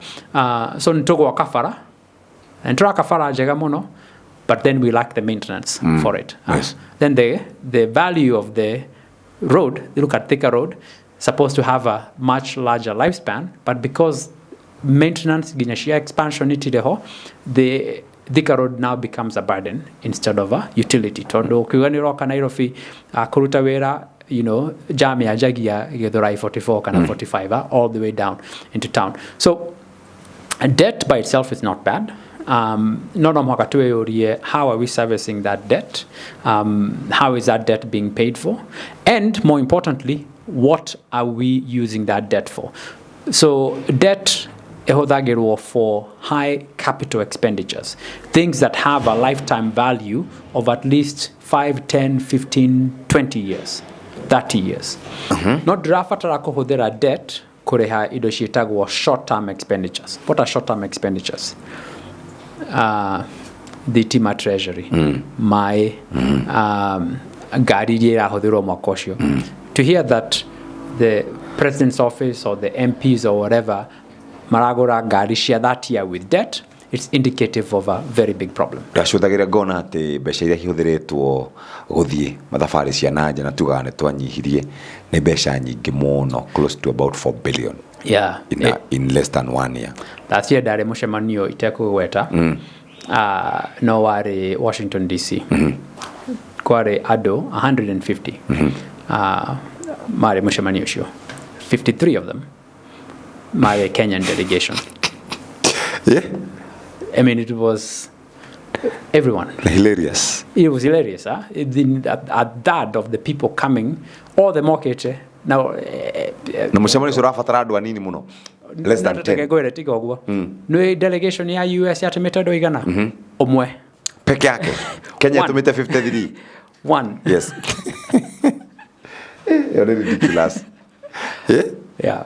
So nitogo wakafara, and kafara jagamono, but then we lack the maintenance for it. Yes. Then the value of the road, you look at Thika Road, supposed to have a much larger lifespan, but because maintenance, ginashia expansion, the Thika Road now becomes a burden instead of a utility. Tondo kiwaniro kanairofi kurutawera, Jamia Jagia Githurai 44 kana 45 all the way down into town. So debt by itself is not bad. How are we servicing that debt? How is that debt being paid for? And more importantly, what are we using that debt for? So debt for high capital expenditures, things that have a lifetime value of at least 5, 10, 15, 20 years, 30 years. Not drafatara kuhudhira debt kureha idoshitagwa short-term expenditures. What are short-term expenditures? The Tima Treasury, my gari jera hodhiro makosho. To hear that the president's office or the MPs or whatever maragora garishia that year with debt, it's indicative of a very big problem. Ndacuthagira ngona ati mbeca iria ihuthiritwo guthie mathabari cia nanja na tugane twanyihirie ni mbeca nyingi muno, close to about 4 billion. Yeah. In less than 1 year. Last year dare mushemanio itekugweta no wari Washington DC. Kware ado 150. Mare mushemanio show. 53 of them. My Kenyan delegation. Yeah. I mean, it was everyone. Hilarious. It was hilarious. A third of the people coming, all the market now. Na mshamoni sura fatara adu nini muno? Less than 10. No delegation ya US ya tumeta do igana. Omwe. Peke yake. Kenya tumeta 53. One. Yes. You're ridiculous. Yeah? Yeah.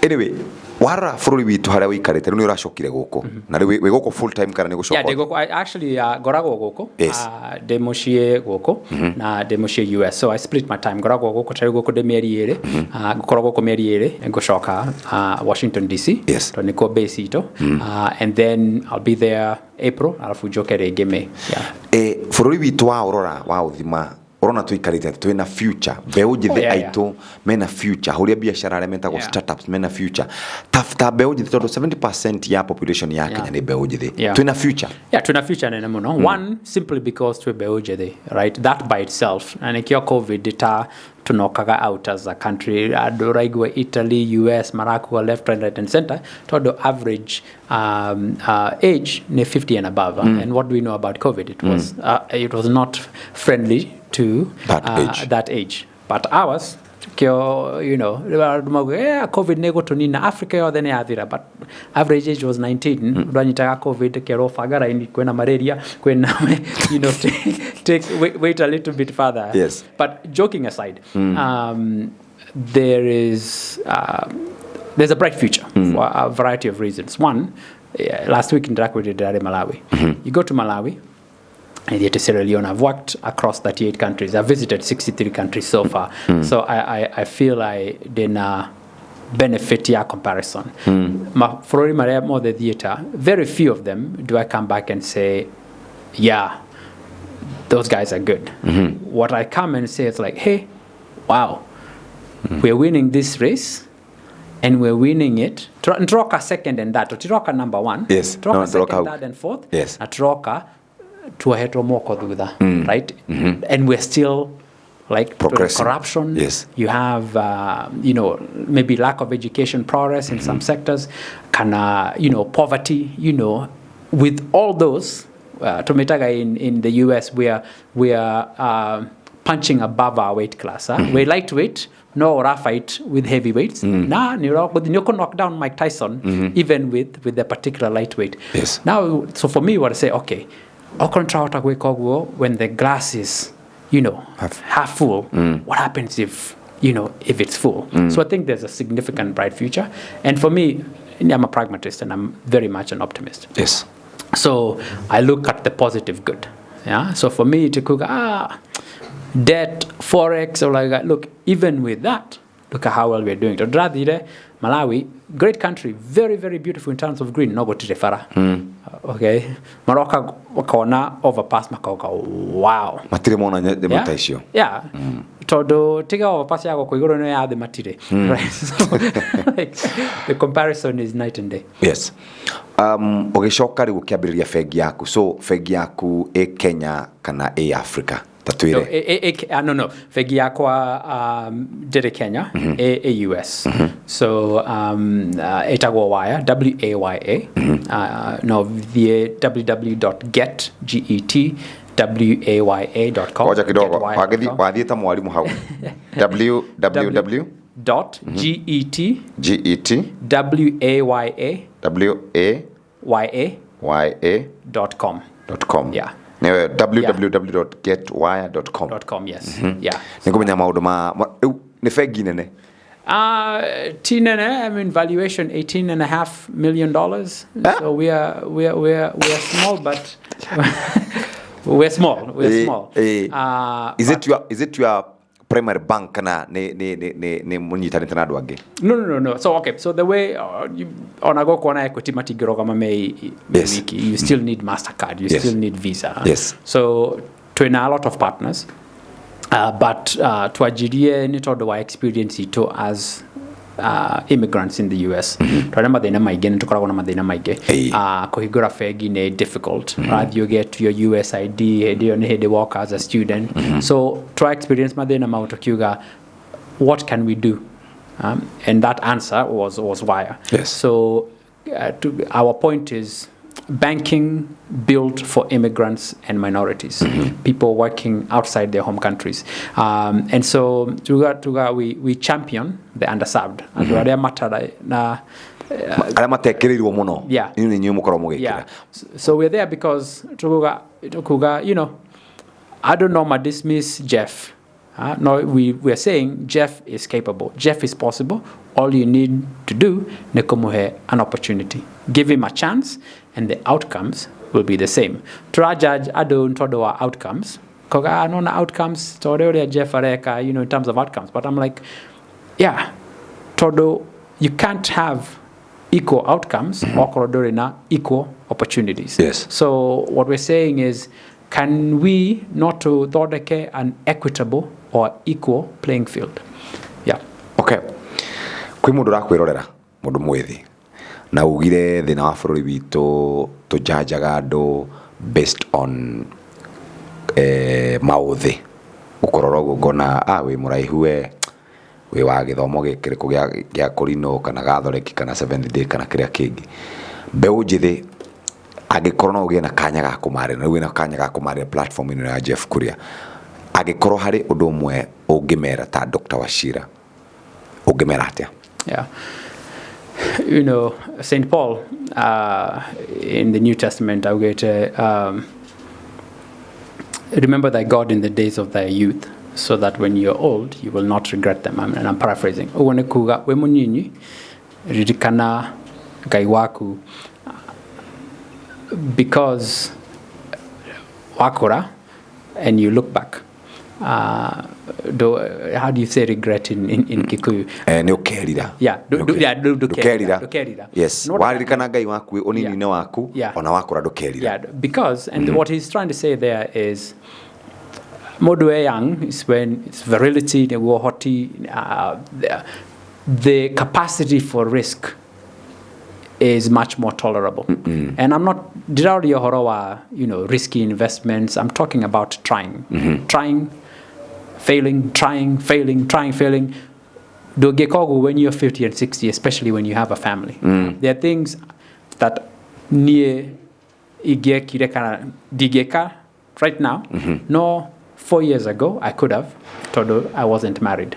Anyway, wara fururi witu haria wikarite ni uracokire guku na we goko full time kana ni gucoka. Yeah, they go actually gorago guku. Yes. Demoshie guku na demoshie US. So I split my time. Gorago guku tari guku de mieri ere. Gorago guku mieri ere ngocoka Washington DC. Yes. To niko base ito. And then I'll be there April alafu jokere game. Yeah. Fururi witu wa aurora wa uthima urona tuikarite twina future mbeũ njĩthĩ aitũ mena future huria biashara arĩa metagwo startups mena future tafuta mbeũ njĩthĩ tondu 70% ya population ya Kenya ni mbeũ njĩthĩ twina future twina future nene muno one simply because twi mbeũ njĩthĩ right that by itself na nikio covid ta tunokaga out as a country andu raigua Italy US marakua left right and center tondu average age ni 50 and above and what do we know about covid it was not friendly to that age but ours COVID nego tunina Africa yothe ni yathira but average age was 19 ndanyitaga COVID kero fagara ini kwena malaria kwena wait a little bit further but joking aside there's a bright future for a variety of reasons. One, last week in Malawi you go to Malawi and yet Sierra Leone. I've worked across 38 countries. I've visited 63 countries so far. So I feel I didn't benefit your comparison. For more the theater, very few of them do I come back and say, yeah, those guys are good. What I come and say is like, hey, wow, we're winning this race. And we're winning it. Troka second and that. Troka number one. Yes. Troka second, third, and fourth. Yes. Troka to a heteromoko right? And we're still like corruption. Yes. You have maybe lack of education progress in some sectors, poverty. With all those, Tometaga in the US, we are punching above our weight class. We're lightweight. No rough fight with heavyweights. Nah, you can knock down Mike Tyson even with the particular lightweight. Yes. Now, so for me, what I say, okay, when the glass is, half full, what happens if it's full? So I think there's a significant bright future. And for me, I'm a pragmatist and I'm very much an optimist. Yes. So I look at the positive good. Yeah. So for me to cook, debt, forex, or like that. Look, even with that, look at how well we're doing. Malawi, great country, very, very beautiful in terms of green. No go to Fara. Okay. Morocco wakona overpass makauka. Wow. Matire mona de matasio. Yeah. Todo tiga overpass yako ko igoro no ya de matire. Right. So like, the comparison is night and day. Yes. Ogeshoka ri gukiambiriria fegi yaku. So fegi yaku e Kenya kana e Africa. No. Fegi yakwa did Kenya, a US. So etagwa waya, WAYA. No, the www.get.waya.com. Wacha kidogo. Wadhieta mwalimu hau. www.get.waya.com. Yeah. www.getwire.com. Yes. Yeah. Nikumenya maundu ma ni fegi nene. I mean, valuation $18.5 million. So we are small, but we're small. Is it your primary bank na ne munyitane tena andu angi? No. So okay, so the way onago kuona equity matigiro kama wiki, you still need Mastercard, you still need Visa. Yes. So to a lot of partners, but to ajirie ni todo wa experience ito as immigrants in the US. Twana mathina maige nitukoragwo na mathina maige. Kuhigura fegi ni difficult. You get your USID, you walk as a student. So try experience mathina mautokiuga. What can we do? And that answer was wire. Yes. So our point is banking built for immigrants and minorities, people working outside their home countries. And so we champion the underserved. Yeah. So we're there because I don't know, dismiss Jeff. No, we are saying Jeff is capable. Jeff is possible. All you need to do is an opportunity. Give him a chance, and the outcomes will be the same. Try judge our outcomes. Because I know the outcomes. Jeff Areka, in terms of outcomes. But I'm like, yeah, you can't have equal outcomes or equal opportunities. Yes. So what we're saying is, can we not to thondeke an equitable or equal playing field? Yeah. Okay. Kwĩ mũndũ ũrakwĩrorera, mũndũ mwĩthĩ, na ugire thĩna wa bũrũri witũ tũjanjaga andũ based on maũthĩ. Ũkorora ũguo ngona wĩ mũraihu wĩ wa gĩthomo gĩkĩrĩkũ gĩa kũrinũ kana gathoreki kana seventh day kana kĩrĩa kĩngĩ. Mbeũ njĩthĩ angĩkorwo no ũgĩe na kanya ga kũmarĩra, na wĩna kanya ga kũmarĩra platform ĩno ya Jeff Kuria, angĩkorwo harĩ ũndũ ũmwe ũngĩmera ta Dr. Wachira, ũngĩmera atĩa? Yeah. You know, St. Paul in the New Testament, I get remember thy God in the days of thy youth, so that when you're old, you will not regret them. And I'm paraphrasing. Uone kuga we munyinyi ririkana Ngai waku, because wakora and you look back. How do you say regret in Kikuyu? Nĩũkerira. Yeah, ndũkerira. Yes. Waririkana Ngai waku ũnini-inĩ waku, ona wakũra ndũkerira. Yeah, because, and what he's trying to say there is, mũndũ young is when it's virility, the capacity for risk is much more tolerable. And I'm not risky investments. I'm talking about trying. Trying, failing, trying, failing, trying, failing. Do gekogu when you're 50 and 60, especially when you have a family. There are things that near digeka right now. No, 4 years ago I could have, although I wasn't married.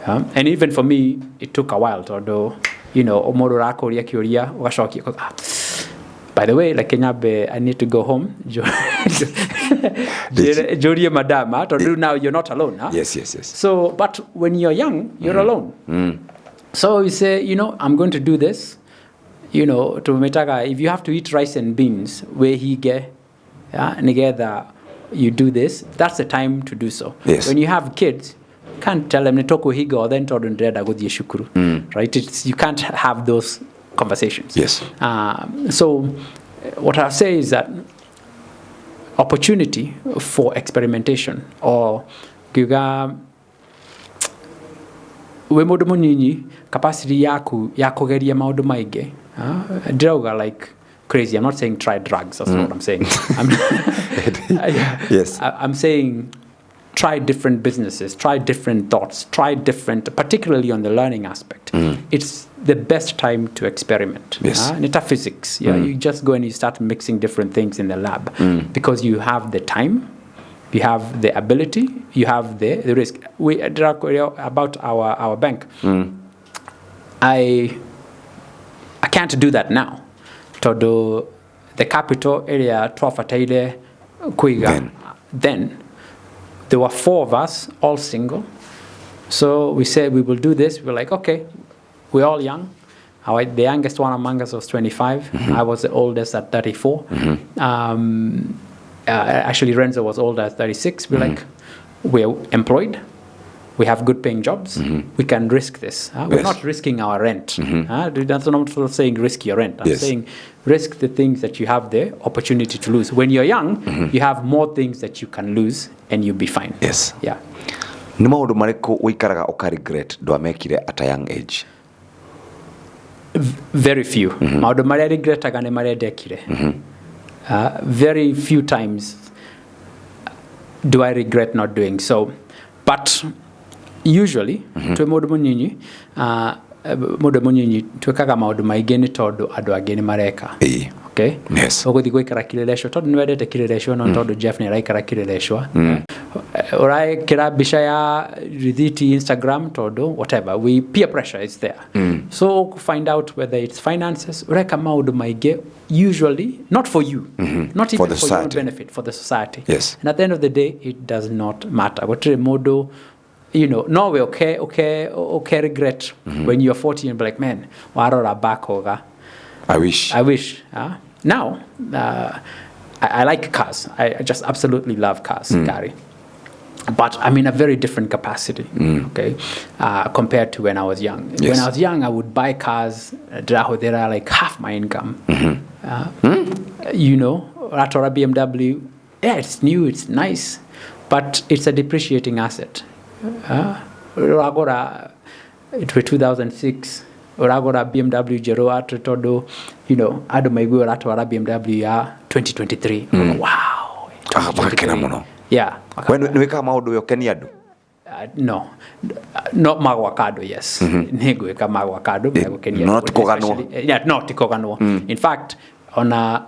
And even for me, it took a while, although, by the way, like Kenyabe, I need to go home. Joria madama, now you're not alone. Huh? Yes. So, but when you're young, you're alone. So you say, I'm going to do this. To metaga, if you have to eat rice and beans, where he get, together, you do this. That's the time to do so. Yes. When you have kids, you can't tell them netoko higo or then todun reda go di shukuru. Right? You can't have those conversations. Yes. So what I say is that opportunity for experimentation or giga we modu munyinyi capacity yaku yakogeria maudu maige droga like crazy. I'm not saying try drugs. That's not what I'm saying. Yes. I'm saying try different businesses, try different thoughts, try different, particularly on the learning aspect. It's the best time to experiment. Yes. Metaphysics. You just go and you start mixing different things in the lab because you have the time, you have the ability, you have the risk. About our bank. I can't do that now. Todo the capital area Twafataile Kuiga. Then there were 4 of us, all single. So we said we will do this. We're like, okay, we're all young. The youngest one among us was 25. I was the oldest at 34. Actually, Renzo was older at 36. We're like, we're employed. We have good paying jobs. We can risk this. We're not risking our rent. That's not saying risk your rent. I'm saying risk the things that you have there, opportunity to lose. When you're young, you have more things that you can lose and you'll be fine. Yes. Yeah. Nĩ maũndũ marĩkũ ũikaraga ũka-regret ndwamekire at a young age? Very few. Maũndũ marĩa regretaga nĩ marĩa ndekire. Very few times do I regret not doing so. But usually, twe mũndũ mũnyinyi twĩkaga maũndũ maingĩ nĩ tondũ andũ angĩ nĩ mareka. Okay? Yes. Ũgũthiĩ gũikara Kileleshwa tondũ nĩ wendete Kileleshwa no tondũ Jeff nĩ araikara Kileleshwa. Ũraĩkĩra mbica ya rithiti Instagram tondũ whatever, we peer pressure is there. So find out whether it's finances, ũreka maũndũ maingĩ, usually not for you, not even for your own benefit, for the society. Yes. And at the end of the day, it does not matter. Gũtirĩ mũndũ, no way, okay, regret when you're 40 and be like, man, warora back over. I wish. Now, I like cars. I just absolutely love cars, Gary. But I'm in a very different capacity, okay, compared to when I was young. Yes. When I was young, I would buy cars, that are like half my income. Ratora BMW, yeah, it's new, it's nice, but it's a depreciating asset. Uragora, it was 2006. Uragora BMW Jero atodo, you know, ado maigura atwara BMW ya 2023. Wow. 2023. Yeah. When we come out do Keniado? No, not magwakado. Yes, nego eka magwakado. Not Kogano. Yeah, not Kogano. In fact, on a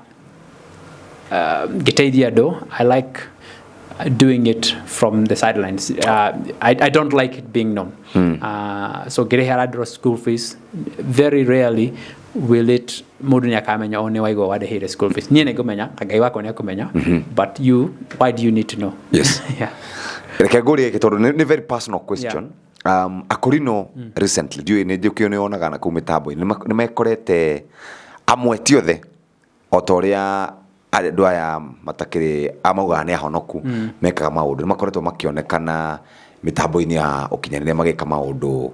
Getadiado, I like doing it from the sidelines. I don't like it being known. So Gereharadro school fees, very rarely will it mudunya kamenya one waigo wade hire school fees. Niene gomenya, kagaiwa kone kumenya. But you, why do you need to know? Yes. Yeah. A very personal question. Akorino recently, do you need to know na kumetabo? Nimekorete amwetiothe otoria adwaya matakire amauga ne honoku mekaga maundu makoretwo makionekana mitambo-ini ya ukinyanire mageka maundu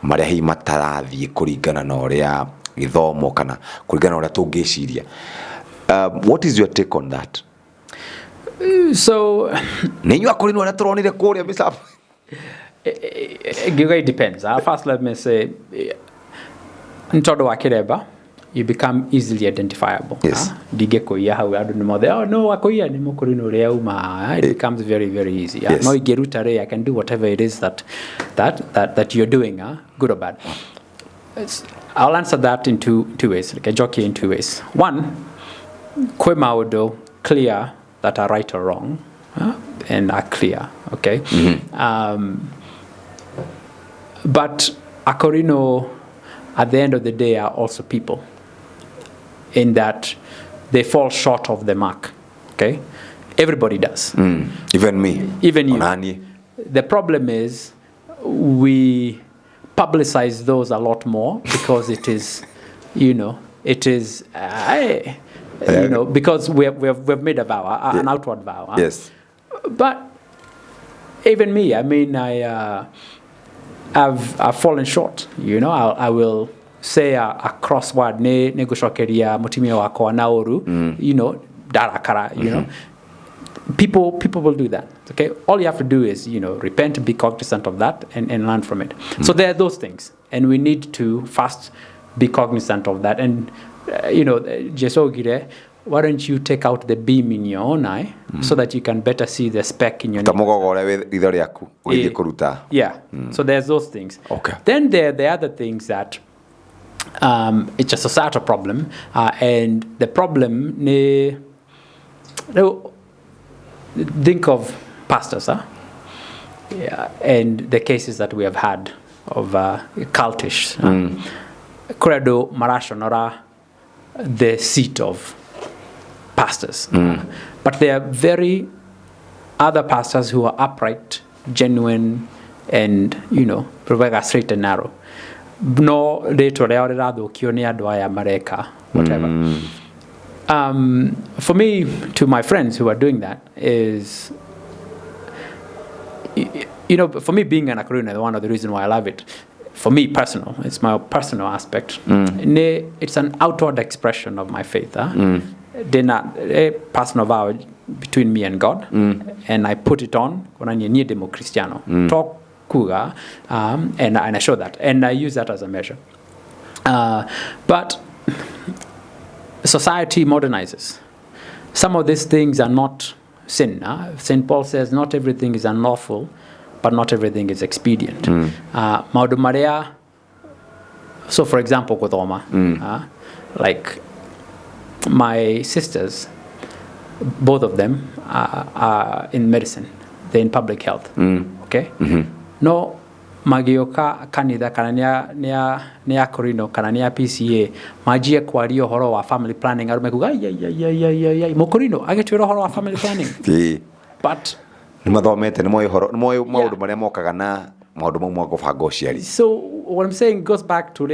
maria hi matarathie kuringana na uria githomo kana kuringana uria tungiciria. What is your take on that? So Nenyu akorino na turonire kuria misa. It depends. First, let me say, ntodo wakireba, you become easily identifiable. Yes. Digekoia how I don't know. Oh no, wakoia ni mokorino reuma. It becomes very, very easy. Yes. No igerutare. I can do whatever it is that you're doing. Good or bad. I'll answer that in two ways. Like a jockey in 2 ways. One, kwemaudo clear that are right or wrong, and are clear. Okay. But akorino, at the end of the day, are also people, in that they fall short of the mark. Okay, everybody does. Even me. Even you. Onani. The problem is we publicize those a lot more because it is, because we've made a vow, an outward vow. Yes. But even me, I mean, I've fallen short. I will say a crossword ne gushokeria mutimia wako naoru, darakara, People will do that. Okay, all you have to do is repent, be cognizant of that, and learn from it. So there are those things, and we need to first be cognizant of that. And Jesogire, why don't you take out the beam in your own eye so that you can better see the speck in your Yeah. So there's those things. Okay. Then there are the other things that it's a societal problem, and the problem think of pastors, and the cases that we have had of cultish. Credo Marashonora, the seat of pastors. But there are very other pastors who are upright, genuine, and provide straight and narrow. No, whatever. For me, to my friends who are doing that, is for me being an Akorino, one of the reasons why I love it. For me, personal, it's my personal aspect. It's an outward expression of my faith. A personal vow between me and God, and I put it on when I need demo Cristiano. Talk kuga, and I show that, and I use that as a measure. But society modernizes. Some of these things are not sin. St. Paul says not everything is unlawful, but not everything is expedient. Maudu Maria, so for example, Kodoma, like my sisters, both of them are in medicine. They're in public health. Okay? No, magioka kanitha kana nia Korino kana nia PCA majie kwario horo wa family planning arume kuga mokorino agetwira horo wa family planning. But nimathomete ni maundu maria mokaga na maundu mamwe gubanga uciari. So what I'm saying goes back to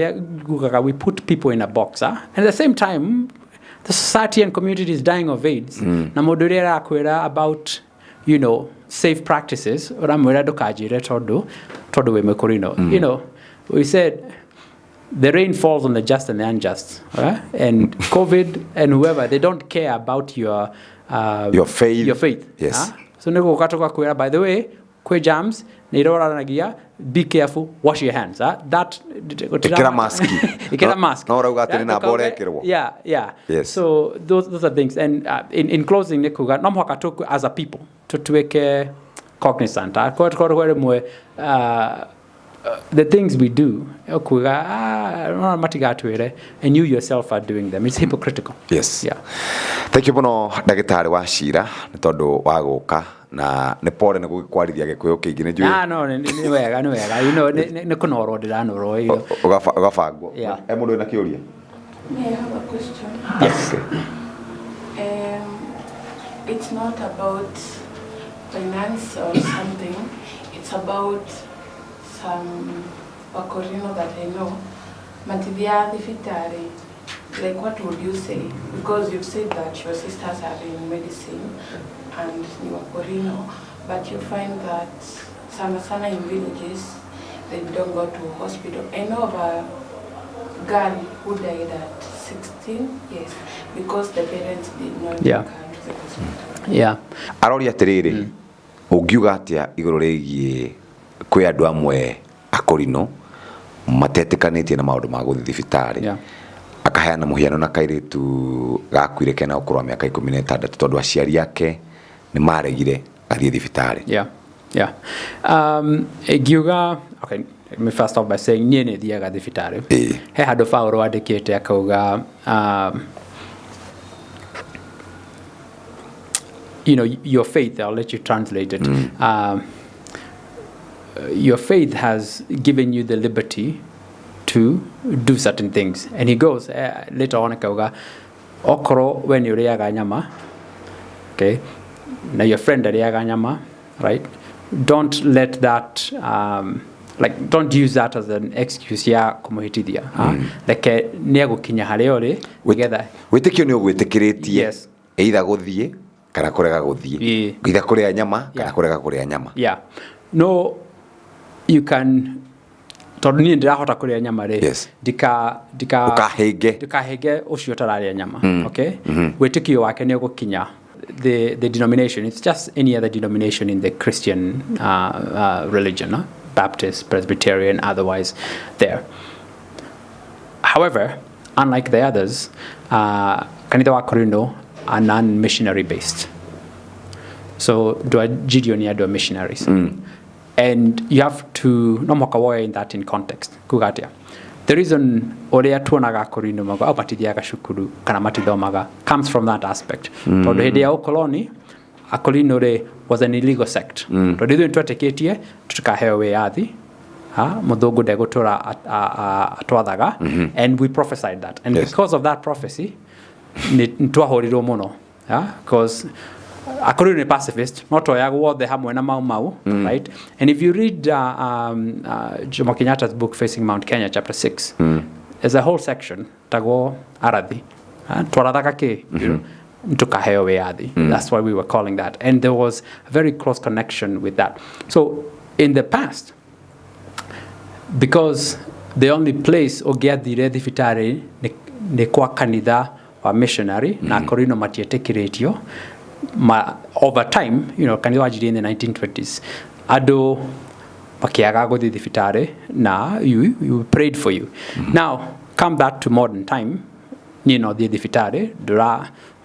we put people in a box, and at the same time the society and community is dying of AIDS. Na modurera akwera about safe practices. Oramwera dokajire todo we mekorino. We said the rain falls on the just and the unjust, right? And COVID and whoever, they don't care about your faith. Your faith. Yes. So nego katoka kwera, by the way, kwe jams, niroranagia, be careful, wash your hands. That ikira mask. Ikira mask. No rauga na bore kirwo. Yeah. Yes. So those are things. And in closing, nikuga no mwakatoku as a people to tuweke cognizant. The things we do, and you yourself are doing them. It's hypocritical. Yes. Yeah. Thank you muno Ndagĩtarĩ Wachira nĩ tondũ wa gũka na nĩ pole nĩ gũkwarithia Gĩkũyũ kĩingĩ nĩ njũĩ. No, nĩ wega. You know, nĩ kũnorwo ndĩranorwo. Ũgabangwo. Mũndũ wĩna kĩũria? May I have a question? Yes. It's not about finance or something. It's about some Wakorino that I know. Matibia Fitari, like what would you say? Because you've said that your sisters are in medicine and you are Wakorino, but you find that some in villages, they don't go to hospital. I know of a girl who died at 16 years because the parents did not take her to the hospital. Yeah. Arori atiriri, ũngiuga atĩa igũrũ rĩgiĩ kwĩ andũ amwe akorino matetĩkanĩtie na maũndũ ma gũthiĩ thibitarĩ akaheana mũhiano na kairĩtu gakuire kena ũkũrũ wa mĩaka 16 tondũ aciari ake nĩ maregire athiĩ thibitarĩ. Ingiuga, okay, let me first off by saying niĩ nĩ thiaga thibitarĩ. He handũ Paulo andĩkĩte akauga you know, your faith, I'll let you translate it. Your faith has given you the liberty to do certain things. And he goes, later on, okoro when you reaga nyama, okay, now your friend reaga nyama, right? Don't let that, like, don't use that as an excuse ya kumuhitidia. Like, niago kinya hareore, together. Wĩtĩkio nĩ ũgwĩtĩkĩrĩtie. Yes. Either gũthiĩ kana kũrega gũthiĩ. Either kũrĩa nyama kana kũrega kũrĩa nyama. Yeah. No, you can tondũ niĩ ndirahota kũrĩa nyama rĩ ndikahenge ũcio ũtararĩa nyama. Okay, wĩtĩkio wake nĩ ũgũkinya the denomination. It's just any other denomination in the Christian religion, Baptist, Presbyterian, otherwise there. However, unlike the others, kanitha wa Korinto are non-missionary based. So Gideon are missionaries. And you have to no more in that in context. Kugatia. The reason orea tuonaga Korinto maga abatithiaga cukuru kana matithomaga comes from that aspect. Tondu hindi ya ukoloni Korinto was an illegal sect. Tondu ithuĩ twetĩkĩtie tutikaheo wĩyathi mũthũngũ ndegũtũra atwathaga, and we prophesied that. And because of that prophecy nitwahorirwo muno, because Korinto is pacifist, not the hamwe na mau, right? And if you read Jomo Kenyatta's book Facing Mount Kenya, chapter 6, there's a whole section tago arathi, twarathaga ke, you know, tukaheo wĩyathi. That's why we were calling that, and there was a very close connection with that. So in the past, because the only place ogiathire thibitari ni kwa kanitha wa missionary na Korinto matietĩkĩrĩtio. Over time, you know, kanitha wajiri in the 1920s, ado makiaga gũthiĩ thibitari na you prayed for you. Now come back to modern time, you know, the thibitari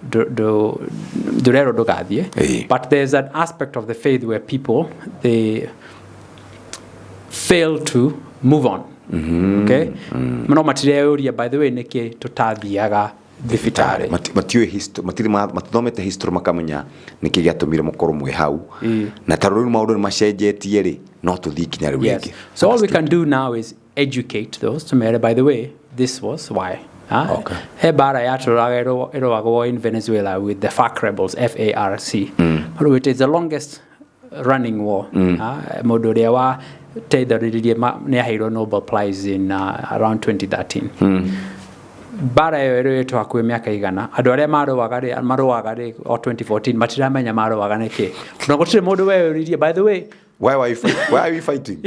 durero dogathie, but there's an aspect of the faith where people they fail to move on. Okay, mano material by the way neke tutathiaga thibitari matiwe history matithomete history makamenya niki giatumire mukoro mwe hau na taruru maundu ni macenjetie ri no tuthii kinya riu ringi. So all we can do now is educate those to matter, by the way, this was why. Okay. He bara ya turaga in Venezuela with the FARC rebels, FARC. It is the longest running war. Modoria wa teitharirie ne hero Nobel Prize in around 2013. Bara ero eto akwe miaka igana andu aria maroaga ri o 2014 matiramenya maroaga niki no gutire mundu we ririe. By the way, why are you fighting?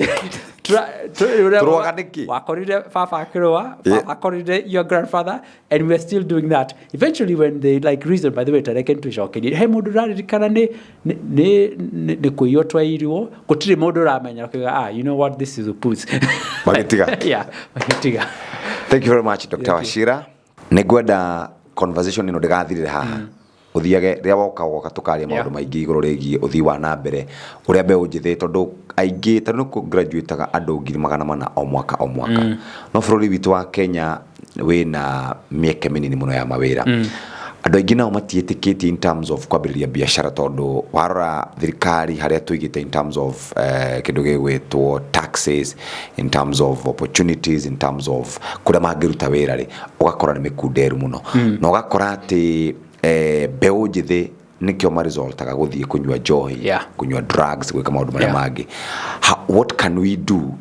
wakorire papa akirwa, papa akorire your grandfather, and we're still doing that. Eventually, when they like reason, by the way, tareke ntwishokerie he mundu raririkana ni kuyotwa irio gutiri mundu ramenya akiga you know what, this is upus magitiga. Yeah, magitiga. Thank you very much, Dr. Wachira. Negwenda conversation ino ndigathirire haha uthiage ria woka tukaria maundu maingi iguru rigi uthi wa na mbere uria mbeũ njithi tondu aingi tanu ku graduate andu 400 o mwaka no bururi witu wa Kenya wina mieke minini muno ya mawira andu aingi nao matietikitie in terms of kwambiriria biashara tondu warora thirikari haria tuigite in terms of kindu gigwitwo taxes, in terms of opportunities, in terms of kuria mangiruta wira ri ugakora ni mikunderu muno no ugakora ati mbeũ njithi nikio maresultaga guthie kunywa joy, kunywa drugs, gwika maundu maria mangi. What can we do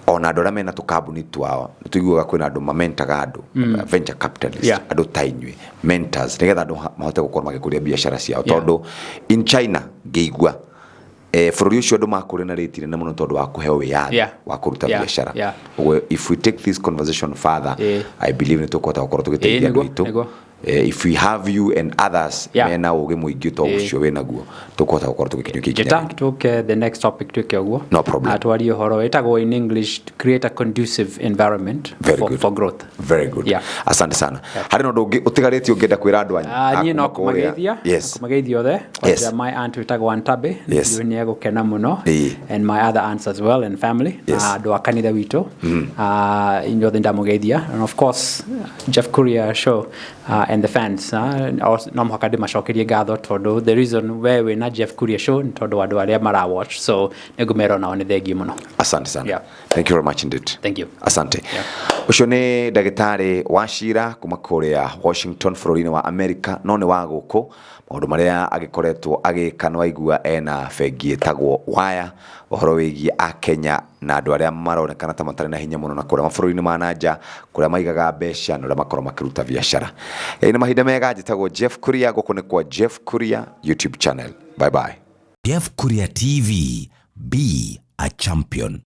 on andå arĩa mena tũkambuni twao tũiguaga kwĩna andũ mamentaga andũ venture capitalists, andũ ta inyuĩ mentors, nĩgetha andũ mahote gũkorwo magĩkũria biacara ciao tondũ in China ngĩigua bũrũri ũcio andũ makũrĩ na rĩti nene mũno tondũ wa kũheo wĩyathi wa kũruta biacara. If we take this conversation further, I believe nĩ tũkũhota gũkorwo tũgĩteithia andũ aitũ. If we have you and others mena uge muingi to ucio we naguo tukwata gukora tugikinyukia kinya tuke the next topic tuke uguo no problem atwari horo etago in English to create a conducive environment for growth. Very good. Asante sana. Hari no ndungi utigariti ungenda kwira andu anyu ni no kumageithia kumageithia othe but my aunt etago Antabe ni ego kena muno and my other aunts as well and family andu akanitha wito inyo thenda mugeithia and of course Jeff KURIA show and the fans no mhakade macokerie ngatho tondu the reason we na Jeff KURIA show tondu andu aria mara watch so negumero nao ni thengi muno. Asante sana. Thank you very much indeed. Thank you. Asante. Ucio ni ndagitari Wachira kuma kuria Washington bururi-ini wa America no ni wa guku maundu maria agikoretwo agikanwa igua ena bengi etagwo waya uhoro wigie a Kenya na andu aria maronekana ta matari na hinya muno na kuria mabũrũri-ini ma nanja kuria maigaga mbeca na makorwo makiruta biacara. Ni mahinda mega njitagwo Jeff KURIA guku ni kwa Jeff KURIA YouTube channel. Bye bye. Jeff KURIA TV, be a champion.